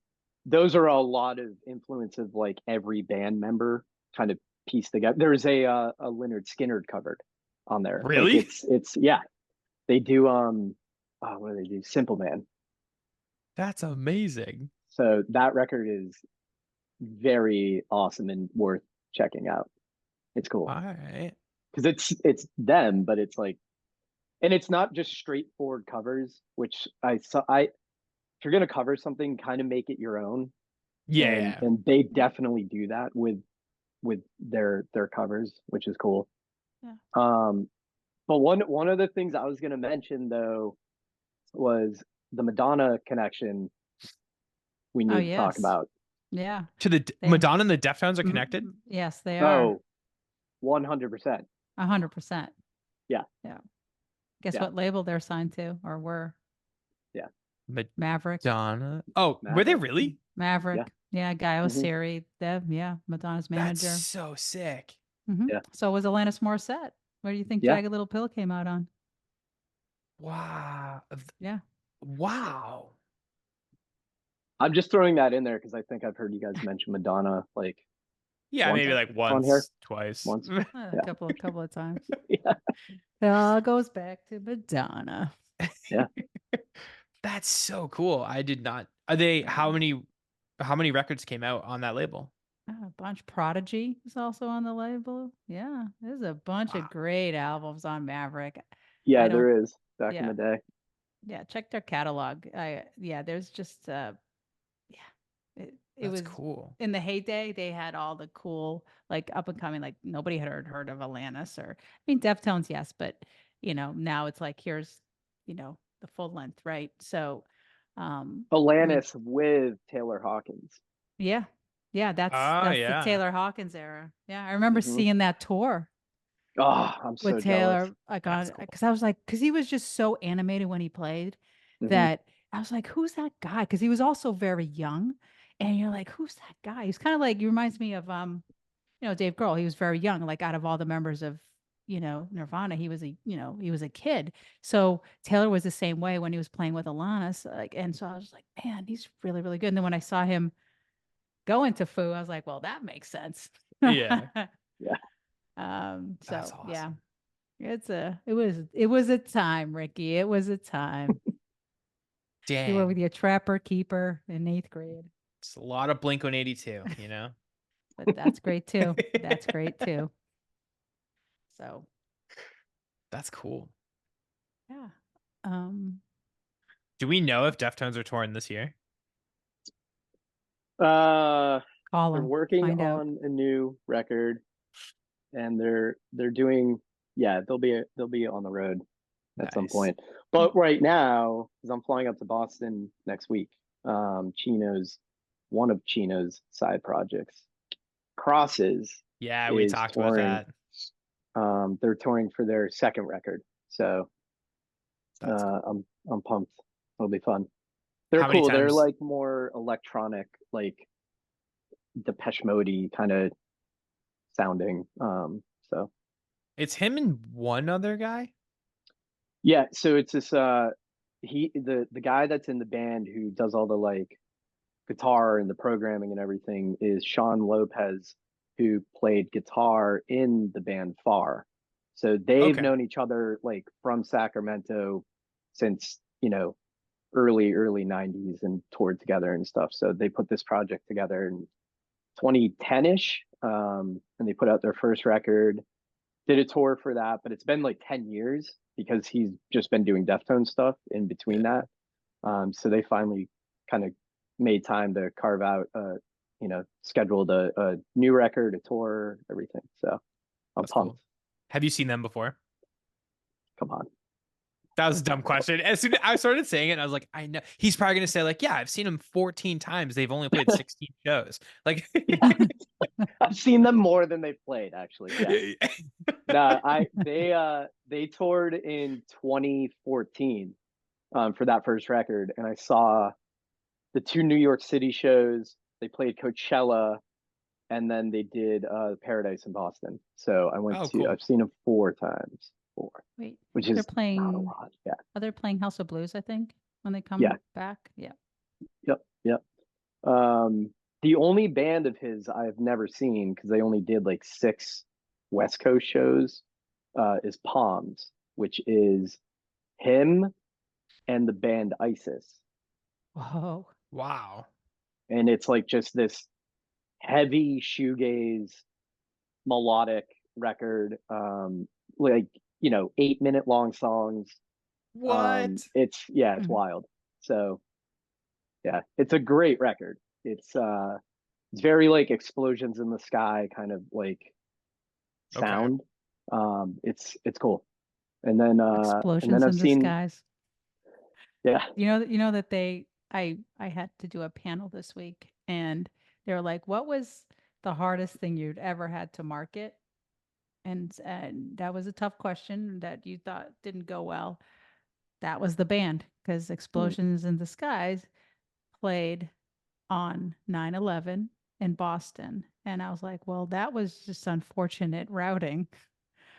those are a lot of influence of like every band member kind of pieced together. There's a Leonard Skinner covered on there. Really? Like it's yeah. They do what do they do? Simple Man. That's amazing. So that record is very awesome and worth checking out. It's cool All right. because it's them, but it's like, and it's not just straightforward covers. Which if you're gonna cover something, kind of make it your own. Yeah. And they definitely do that with their covers, which is cool. Yeah. But one of the things I was gonna mention though was the Madonna connection we need to talk yes. about. Yeah. To the They- Madonna and the Deftones are connected? Yes, they are. Oh, 100%. 100%. Yeah. Yeah. Guess Yeah. what label they're signed to or were? Maverick. Madonna. Oh, were they Maverick. really? Maverick. Yeah. Guy Mhm. Osiri. Dev. Yeah. Madonna's manager. That's so sick. Mhm. Yeah. So was Alanis Morissette. What do you think Yeah. Jagged Little Pill came out on? Wow. Yeah. Wow. I'm just throwing that in there because I think I've heard you guys mention Madonna like Yeah, Once maybe like on here? once, twice. once. A Yeah. couple of times. Yeah. It all goes back to Madonna. That's so cool. I did not. Are they how many records came out on that label? A bunch. Prodigy is also on the label. Yeah. There's a bunch Wow. of great albums on Maverick. Yeah, I don't- there is back in yeah. the day. Yeah, check their catalog. There's just it That's was cool. in the heyday. They had all the cool like up and coming, like nobody had heard of Alanis or I mean Deftones, yes, but now it's like here's the full length, right? So Alanis with Taylor Hawkins. yeah, that's yeah. the Taylor Hawkins era. Yeah, I remember Mhm. seeing that tour Oh, I'm so with Taylor, jealous. like That's on cool. because I was like, because he was just so animated when he played Mhm. that I was like, who's that guy? Because he was also very young, and you're like, who's that guy? He's kind of like he reminds me of Dave Grohl. He was very young, like out of all the members of Nirvana, he was a kid. So Taylor was the same way when he was playing with Alanis, like, and so I was like, man, he's really really good. And then when I saw him go into Foo, I was like, well, that makes sense. Yeah. Yeah. So That's yeah, awesome. it was a time, Ricky. It was a time. You were Dang. with your Trapper Keeper in 8th grade, It's a lot of Blink-182, you know? but that's great too. That's great too. So That's cool. yeah. Do we know if Deftones are touring this year? They're Call them. working Find out. on a new record, and they're doing, yeah, they'll be on the road at some Nice. point. But right now, because I'm flying up to Boston next week, one of Chino's side projects, Crosses, Yeah, we is talked touring. about that. They're touring for their second record, so That's cool. I'm pumped. It'll be fun. They're How many cool. They're times- like more electronic, like Depeche Mode kind of sounding. So It's him and one other guy. yeah, so it's this the guy that's in the band who does all the like guitar and the programming and everything is Sean Lopez, who played guitar in the band Far. So they've Okay. known each other like from Sacramento since, early 90s and toured together and stuff. So they put this project together in 2010ish, and they put out their first record, did a tour for that, but it's been like 10 years because he's just been doing Deftones stuff in between that. So they finally kind of made time to carve out, scheduled a new record, a tour, everything. So I'm That's pumped. cool. Have you seen them before? Come on. That was a dumb question. As soon as I started saying it, I was like, I know he's probably gonna say like, yeah, I've seen them 14 times. They've only played 16 shows. Like, I've seen them more than they've played, actually. Yeah. No, they toured in 2014 for that first record, and I saw the 2 New York City shows. They played Coachella, and then they did Paradise in Boston. So I went Oh, to. cool. I've seen them 4 times. Wait, Which they're is playing. not a lot. Yeah. Are they playing House of Blues? I think when they come Yeah. back. Yeah. Yep. The only band of his I've never seen, because they only did like 6 West Coast shows, is Palms, which is him and the band Isis. Whoa. wow. And it's like just this heavy shoegaze melodic record, like 8-minute long songs. What? It's Mhm. wild. So yeah, it's a great record. It's very like explosions in the sky kind of like Okay. sound. It's cool. And then Explosions I've in the seen, skies. yeah. You know that I had to do a panel this week, and they were like, "What was the hardest thing you'd ever had to market?" And that was a tough question that you thought didn't go well. That was the band, because Explosions in the Skies played on 9/11 in Boston, and I was like, "Well, that was just unfortunate routing.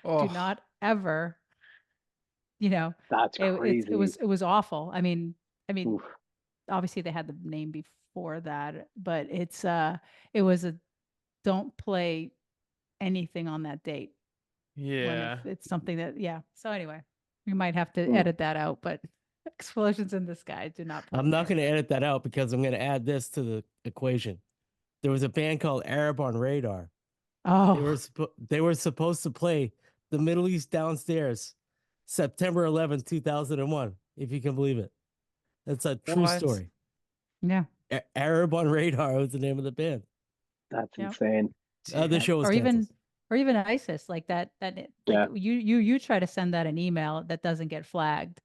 Oh, Do not ever, That's it crazy. it was awful. I mean, Oof. obviously they had the name before that, but it was a don't play anything on that date. yeah. If it's something that, yeah. So anyway, we might have to Hmm. edit that out, but Explosions in the Sky do not play. I'm not there. going to edit that out because I'm going to add this to the equation. There was a band called Arab on Radar. Oh, They were supposed to play the Middle East Downstairs September 11th, 2001, if you can believe it. That's a true What? story. yeah. Arab on Radar was the name of the band. That's Yep. insane. The show was Or canceled. even ISIS, like that Yeah. you try to send that an email that doesn't get flagged.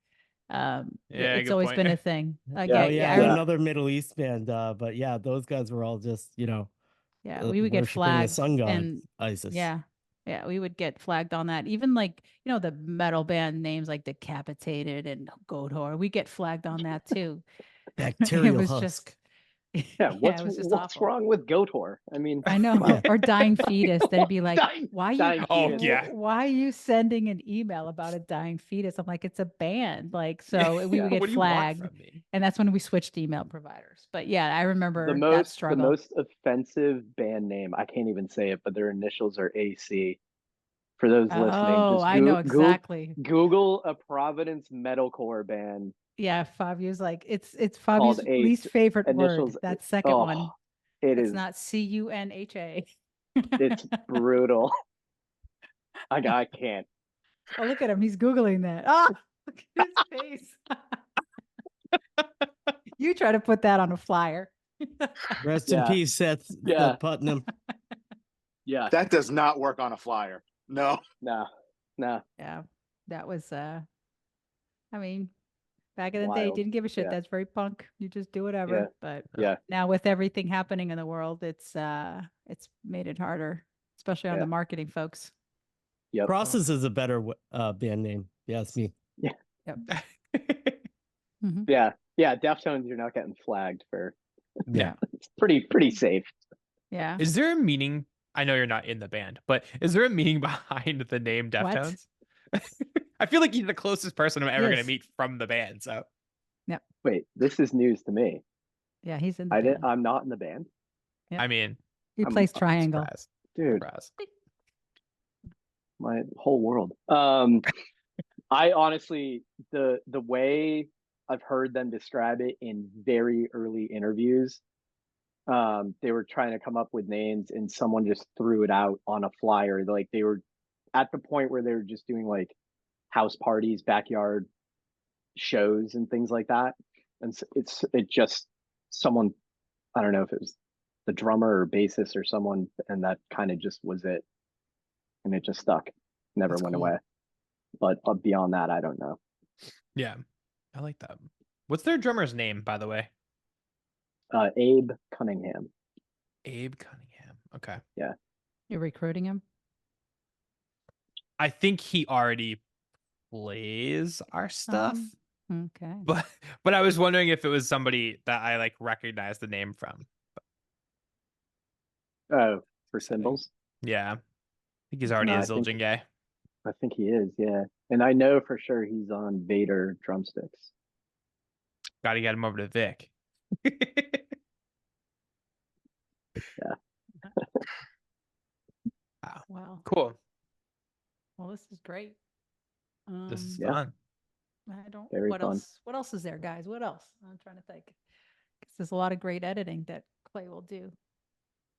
Yeah, It's good always point. been a thing. Yeah. Oh yeah, Yeah. another Middle East band. But yeah, those guys were all just Yeah, we would get worshiping flagged the sun god and ISIS. yeah, we would get flagged on that. Even like, the metal band names like Decapitated and Goat we get flagged on that too. It Bacterial was husk. just, Yeah. it was just What's awful. wrong with Gotor? I mean, I know. Yeah. Or dying fetus. They'd be like, why dying you, Oh, fetus. yeah. why are you sending an email about a dying fetus? I'm like, it's a band. Like, so we would What get do you want flagged. from me? And that's when we switched email providers. But yeah, I remember The that most struggle. offensive band name, I can't even say it, but their initials are AC. For those listening, Oh, just I know exactly. Google a Providence metalcore band Yeah, Fabio's like, it's called Fabio's Ace. least favorite Initials. word. That second one. Oh, it It's is. not CUNHA. It's brutal. I can't. Oh, look at him. He's Googling that. Oh, look at his face. You try to put that on a flyer. Rest in Yeah. peace, Seth. Yeah. Seth Putnam. Yeah. That does not work on a flyer. No. No. No. Yeah, that was, I mean, back in the day, Wild. didn't give a shit. Yeah. That's very punk. You just do whatever. Yeah. But Yeah. now with everything happening in the world, it's made it harder, especially on Yeah. the marketing folks. Yep. Crosses is a better band name. If you ask me. Yep. Mhm. Yeah. Yeah. Deftones, you're not getting flagged for. Yeah. It's pretty safe. Yeah. Is there a meaning? I know you're not in the band, but is there a meaning behind the name What? Deftones? I feel like you're the closest person I'm ever going Yes. to meet from the band. So Wait, this is news to me. Yeah, he's in the band. I'm not in the band, Yep. I mean, He I'm plays triangle. surprise, dude. surprise. My whole world. I honestly, the way I've heard them describe it in very early interviews, they were trying to come up with names and someone just threw it out on a flyer. Like they were at the point where they were just doing like house parties, backyard shows and things like that. And it just someone, I don't know if it was the drummer or bassist or someone, and that kind of just was it. And it just stuck, never That's went cool. away. But beyond that, I don't know. Yeah, I like that. What's their drummer's name, by the way? Abe Cunningham. Abe Cunningham. Okay. You're recruiting him? I think he already plays our stuff, Okay. but I was wondering if it was somebody that I like recognize the name from. Oh, for cymbals? Yeah, I think he's already No, a I think- Zildjian guy. I think he is, yeah. And I know for sure he's on Vader drumsticks. Got to get him over to Vic. Wow. Wow. Cool. Well, this is great. This is Yeah. fun. I don't. Very What fun. else? What else is there, guys? What else? I'm trying to think. 'Cause there's a lot of great editing that Clay will do.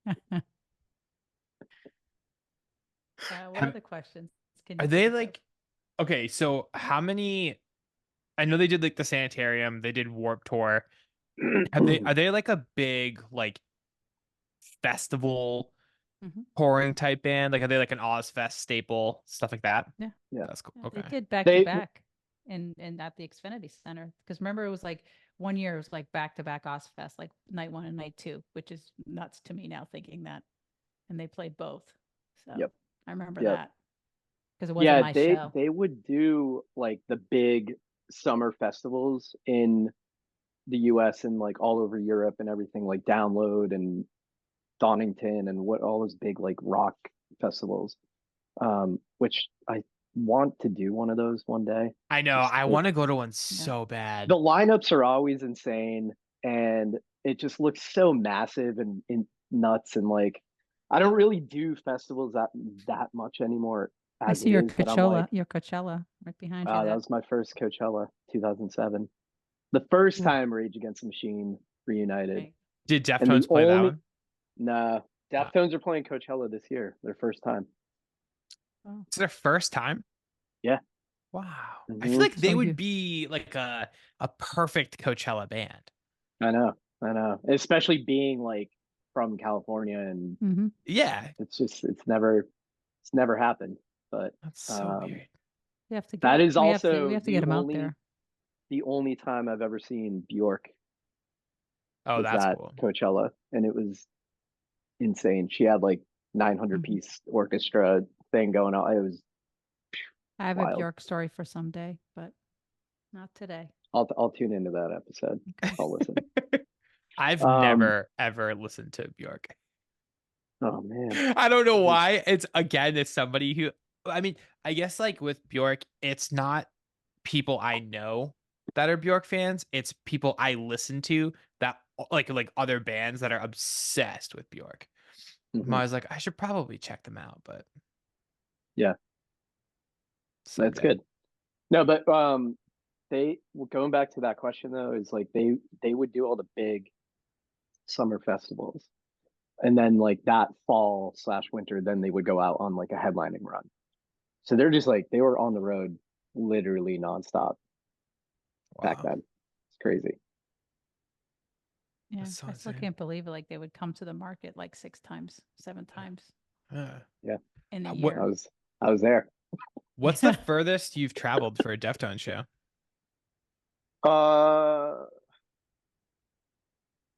What Have- other questions? Can Are you they think of? like okay? So how many? I know they did like the Sanitarium. They did Warp Tour. Have they? Are they like a big like festival Mhm. touring type band? Like are they like an Ozfest staple stuff like that? Yeah. Yeah. That's cool. Yeah, Okay. They did back They- to back in at the Xfinity Center. Because remember, it was like one year it was like back to back Ozfest, like night 1 and night 2, which is nuts to me now thinking that. And they played both. So Yep. I remember Yep. that because it wasn't Yeah, my they show. they would do like the big summer festivals in the US and like all over Europe and everything, like Download and Donington and what all those big like rock festivals. Which I want to do one of those one day. I know. Just I like- want to go to one so bad. The lineups are always insane and it just looks so massive and nuts, and like I don't really do festivals that much anymore. I As see it your is, but I'm Coachella, like, your Coachella right behind you. that there. was my first Coachella, 2007. The first Mm. time Rage Against the Machine reunited. Right. Did And the Deftones play that only- one? Nah, Deftones are playing Coachella this year, their first time. Oh, It's their first time. Yeah. Wow. I Mhm. feel like they So would you- be like a perfect Coachella band. I know. Especially being like from California, and mhm. Yeah. it's never happened. But That's so weird. We have to that get, is we have to, also we have to the get him out only- there. the only time I've ever seen Bjork Oh, was that's at cool. Coachella, and it was insane. She had like 900 Mhm. piece orchestra thing going on. It was. I have wild. a Bjork story for someday, but not today. I'll tune into that episode. I'll listen. I've Um, never ever listened to Bjork. Oh man. I don't know why. It's somebody who I mean, I guess like with Bjork, it's not people I know that are Bjork fans. It's people I listen to that like other bands that are obsessed with Bjork. I'm Mhm. always like, I should probably check them out, but Yeah. That's someday. good. No, but going back to that question though, is like they would do all the big summer festivals, and then like that fall/winter, then they would go out on like a headlining run. So they're just like, they were on the road literally nonstop back Wow. then. It's crazy. Yeah, That's so I still insane. can't believe it. Like they would come to the market like 6 times, 7 times Yeah. in a What- year. I was there. What's the furthest you've traveled for a Deftones show?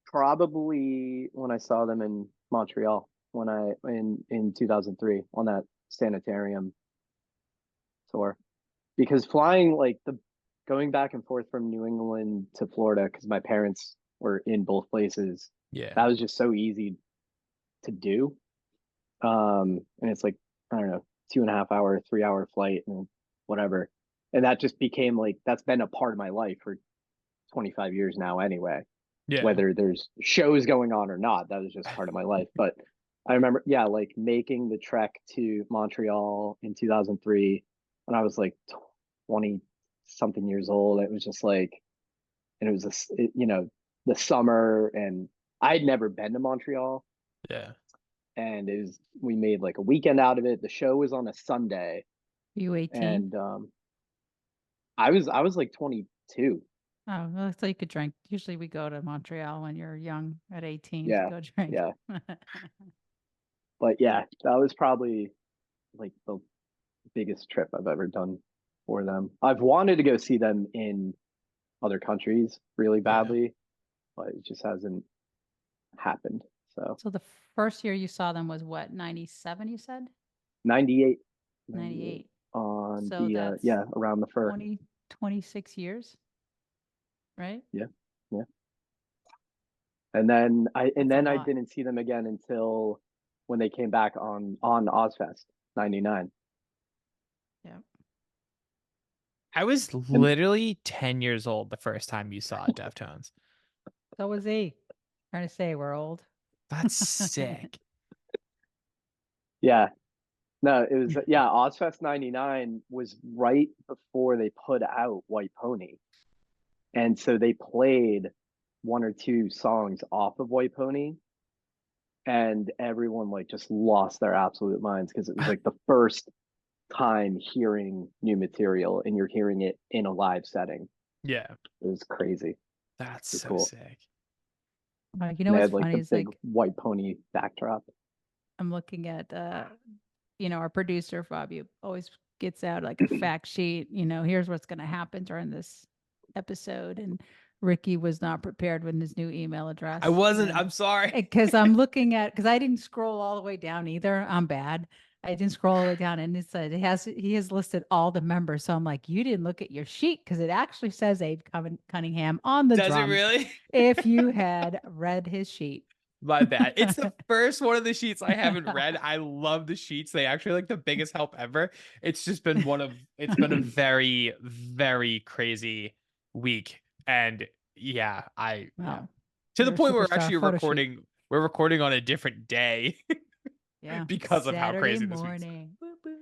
Probably when I saw them in Montreal in 2003 on that sanitarium tour. Because flying like the going back and forth from New England to Florida, because my parents were in both places, Yeah. that was just so easy to do. And it's like, I don't know, 2.5 hour, 3 hour flight and whatever. And that just became like, that's been a part of my life for 25 years now anyway. Yeah. Whether there's shows going on or not, that was just part of my life. But I remember, yeah, like making the trek to Montreal in 2003 when I was like 20 something years old. It was just like, and it was the summer, and I'd never been to Montreal, Yeah. and we made like a weekend out of it. The show was on a Sunday, You 18? and I was like 22. Oh, well, so you could drink. Usually we go to Montreal when you're young at 18 Yeah, to go drink. yeah. But yeah, that was probably like the biggest trip I've ever done for them. I've wanted to go see them in other countries really badly, but it just hasn't happened. So So the first year you saw them was what, 97, you said? 98, 98. on So the that's around the fur. 26 years, right? Yeah. And then I That's a I lot. didn't see them again until when they came back on Ozfest 99. Yeah. I was literally 10 years old the first time you saw Deftones. So was he. Trying to say we're old. That's sick. Yeah. No, it was Ozfest 99 was right before they put out WhitePony. And so they played 1 or 2 songs off of WhitePony, and everyone like just lost their absolute minds because it was like the first time hearing new material, and you're hearing it in a live setting. Yeah. It was crazy. That's Pretty so cool. sick. You know They what's had like funny the is big like WhitePony backdrop. I'm looking at our producer Fabio always gets out like a fact sheet, here's what's going to happen during this episode, and Ricky was not prepared with his new email address. I wasn't. I'm sorry. Because I'm looking at, because I didn't scroll all the way down either. I'm bad. I didn't scroll all the way down, and it said he has listed all the members. So I'm like, you didn't look at your sheet, because it actually says Abe Cunningham on the Does drums. it really? If you had read his sheet. My bad. It's the first one of the sheets I haven't read. I love the sheets. They actually like the biggest help ever. It's just been it's been a very, very crazy week. And yeah, Wow. to the You're a point where we're superstar. actually Photo shoot. we're recording on a different day. Yeah. because of how crazy Saturday this week's. morning. Boop, boop.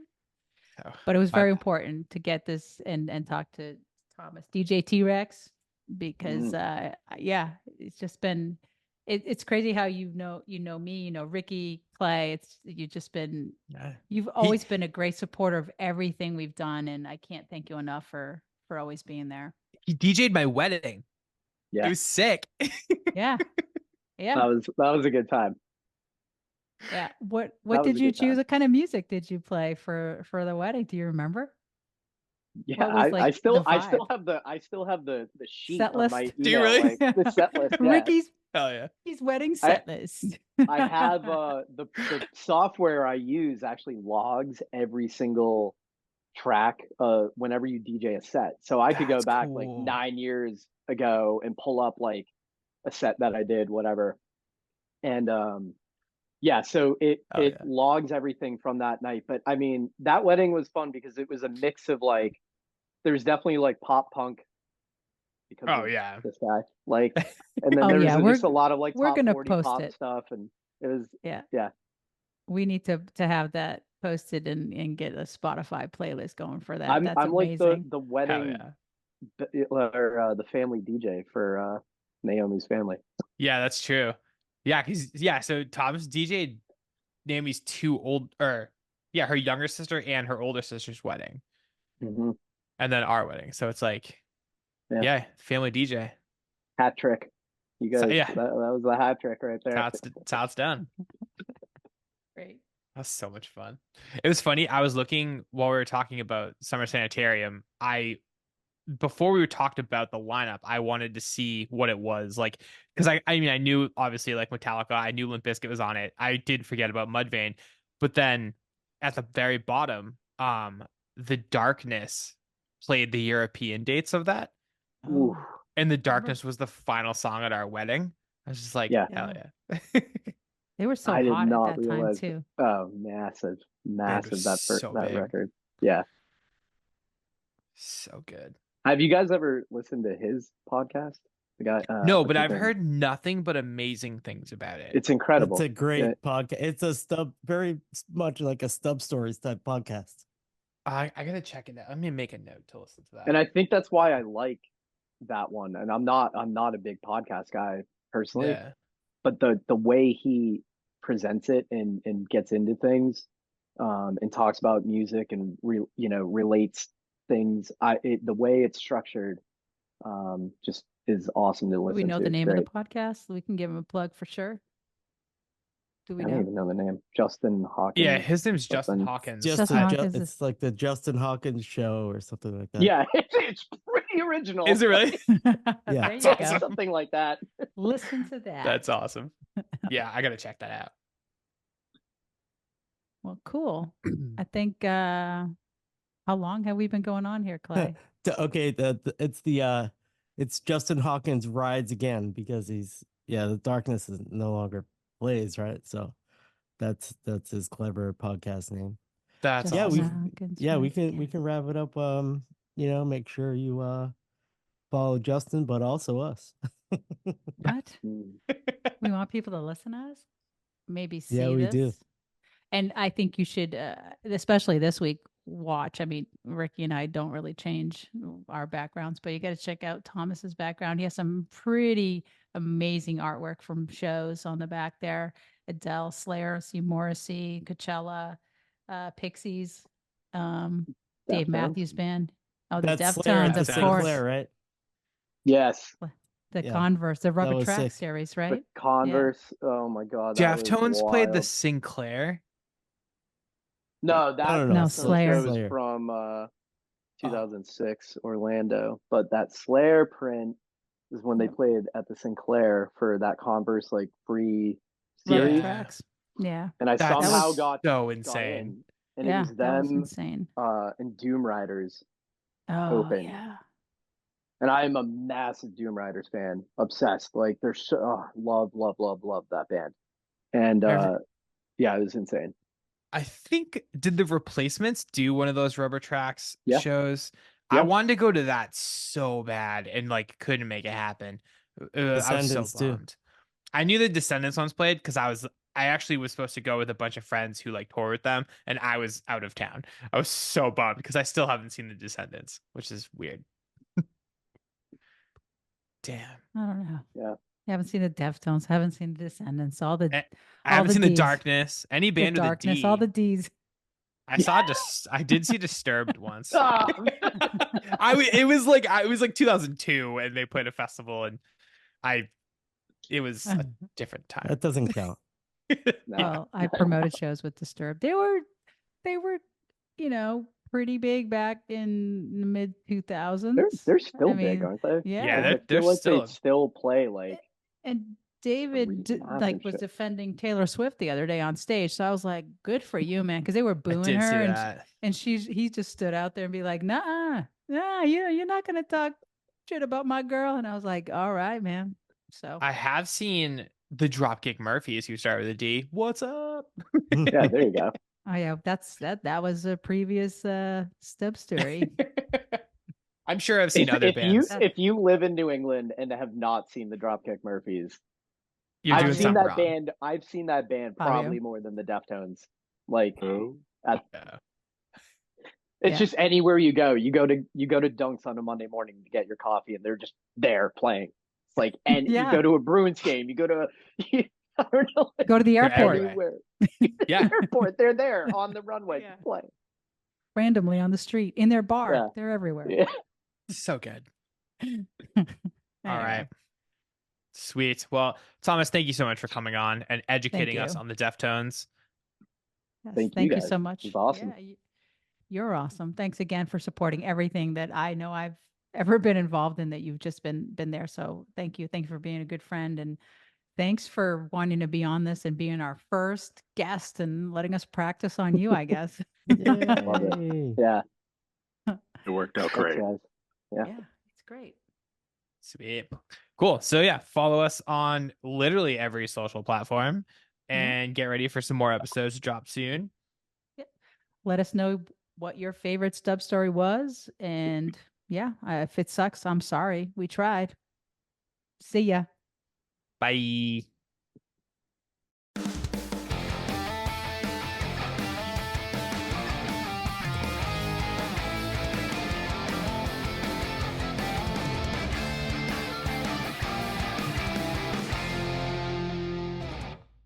So, But it was my very bad. important to get this and talk to Thomas, djtrex, because it's just been it's crazy how me, Ricky, Clay. You've just been you've always been a great supporter of everything we've done, and I can't thank you enough for always being there. He DJ'd my wedding. Yeah. It was sick. Yeah. Yeah. That was a good time. Yeah. What was did a you good time. choose? What kind of music did you play for the wedding? Do you remember? Yeah, What was, I still the have the sheet Set on my list? Do you email, really? like the set list. Yeah. Ricky's Hell yeah. wedding set list. I have the software I use actually logs every single track whenever you DJ a set. So I could go That's back like cool. 9 years ago and pull up like a set that I did, whatever. And so it logs everything from that night. But I mean, that wedding was fun because it was a mix of like, there's definitely like pop punk because of this guy, like, and then there's just a lot of like we're top gonna 40 post pop it. stuff, and it was we need to have that posted and get a Spotify playlist going for that. I'm That's like amazing. the wedding or the family DJ for Naomi's family. Yeah, that's true. Yeah, so Thomas DJ Naomi's 2 old yeah, her younger sister and her older sister's wedding, Mhm. and then our wedding. So it's like, Yeah. yeah, family DJ. Hat trick. You So, guys, yeah. that was a hat trick right there. That's how it's done. Great. That's so much fun. It was funny. I was looking while we were talking about Summer Sanitarium. Before we talked about the lineup, I wanted to see what it was like, because I mean I knew obviously like Metallica, I knew Limp Bizkit was on it. I did forget about Mudvayne, but then at the very bottom, The Darkness played the European dates of that, Ooh. and The Darkness was the final song at our wedding. I was just like, Yeah. hell yeah. They were so I did hot at not that time realize. too. Oh, massive, was that so that big. record. Yeah. So good. Have you guys ever listened to his podcast? The guy. No, what's but his I've name? heard nothing but amazing things about it. It's incredible. It's a great Yeah. podcast. It's a very much like a Stub Stories type podcast. I gotta check it out. Let me make a note to listen to that. And I think that's why I like that one. And I'm not a big podcast guy personally, Yeah. but the way he presents it and gets into things, and talks about music and relates things. The way it's structured, just is awesome to Do listen we know to. the name Great. of the podcast? We can give him a plug for sure. Do we I don't know? even know the name. Justin Hawkins. Yeah, his name's Justin something. Hawkins. Justin Hawkins is- It's like the Justin Hawkins show or something like that. Yeah, it's pretty original. Is it really? There That's you awesome. go. Something like that. Listen to that. That's awesome. Yeah, I gotta check that out. Well, cool. I think how long have we been going on here, Clay? Okay, it's Justin Hawkins rides again because the Darkness is no longer plays, right? So that's his clever podcast name. That's Justin awesome. Hawkins we rides can again. wrap it up. Make sure you follow Justin, but also us. What? Mm. We want people to listen to us? Maybe see Yeah, we this? do. And I think you should, especially this week, watch. I mean, Ricky and I don't really change our backgrounds, but you got to check out Thomas's background. He has some pretty amazing artwork from shows on the back there. Adele, Slayer, Morrissey, Coachella, Pixies, Dave Deftones? Matthews Band. Oh, the That's Slayer at Deftones, the of Deftones. course. Sinclair, right? Yes. The Yeah. Converse, the Rubber was Track sick. series, right? The Converse. Oh my god. That was Deftones played the wild. Sinclair. No, that No, No, Deftones Slayer. show was Slayer. from 2006 Orlando, but that Slayer print is when they played at the Sinclair for that Converse like free Rubber series, Tracks. Yeah. and I That's somehow got so got insane. in, and Yeah, it was that was them insane. and Doom Riders, Oh, open. yeah. and I am a massive Doom Riders fan, obsessed. Like they're so love that band, and yeah, it was insane. I think did the Replacements do one of those Rubber Tracks Yeah. shows? Yeah. I wanted to go to that so bad and like couldn't make it happen. I was so Descendants, too. bummed. I knew the Descendants ones played because I actually was supposed to go with a bunch of friends who like toured with them, and I was out of town. I was so bummed because I still haven't seen the Descendants, which is weird. Damn. I don't know. Yeah. I haven't seen the Deftones. I haven't seen the Descendants. All the I all haven't the seen the Ds. Darkness. Any the band with a darkness, D. all the D's. I did see Disturbed once. Ah, It was like 2002 and they played a festival and it was a different time. That doesn't count. no. Well, I promoted shows with Disturbed. They were, pretty big back in the mid 2000s. They're still I big, mean, aren't they? Yeah. Yeah, I they're feel like still they still play like And David massive was show. defending Taylor Swift the other day on stage. So I was like, good for you, man. Because they were I booing did see her. that. And he just stood out there and be like, nah, you're not going to talk shit about my girl. And I was like, all right, man. So I have seen the Dropkick Murphys who start with a D. What's up? yeah, there you go. oh yeah, that was a previous stub story. I'm sure I've seen other bands. If you live in New England and have not seen the Dropkick Murphys, You're doing I've seen something that wrong. band. I've seen that band Fabio? probably more than the Deftones. Like Yeah. it's Yeah. just anywhere you go to Dunks on a Monday morning to get your coffee, and they're just there playing. It's like, and Yeah. you go to a Bruins game, you go to I don't know. Go to the They're airport everywhere. Anywhere. Yeah. Airport. They're there on the runway Yeah. to play. randomly on the street, in their bar. Yeah. They're everywhere. Yeah. So good. Anyway. All right. Sweet. Well, Thomas, thank you so much for coming on and educating us you. on the Deftones. Yes, Thank you thank you guys. so It much. was awesome. Yeah, you're awesome. Thanks again for supporting everything that I know I've ever been involved in, that you've just been there. So thank you. Thank you for being a good friend, and thanks for wanting to be on this and being our first guest and letting us practice on you, I guess. Love it. Yay. Yeah. It worked out Thanks, great. guys. Yeah. Yeah, it's great. Sweet. Cool. So yeah, follow us on literally every social platform Yeah. and get ready for some more episodes to drop soon. Let us know what your favorite stub story was. And yeah, if it sucks, I'm sorry. We tried. See ya. Bye.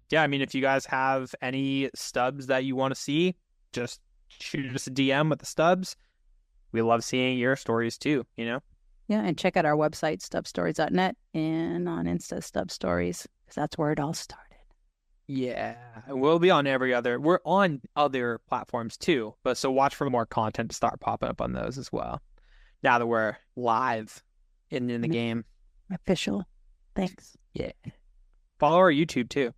Yeah, I mean, if you guys have any stubs that you want to see, just shoot us a DM with the stubs. We love seeing your stories too, you know? Yeah, and check out our website, stubstories.net, and on Insta, Stub Stories, because that's where it all started. Yeah, we'll be on we're on other platforms too, but so watch for more content to start popping up on those as well. Now that we're live in the And- game. Official. Thanks. Yeah. Follow our YouTube too.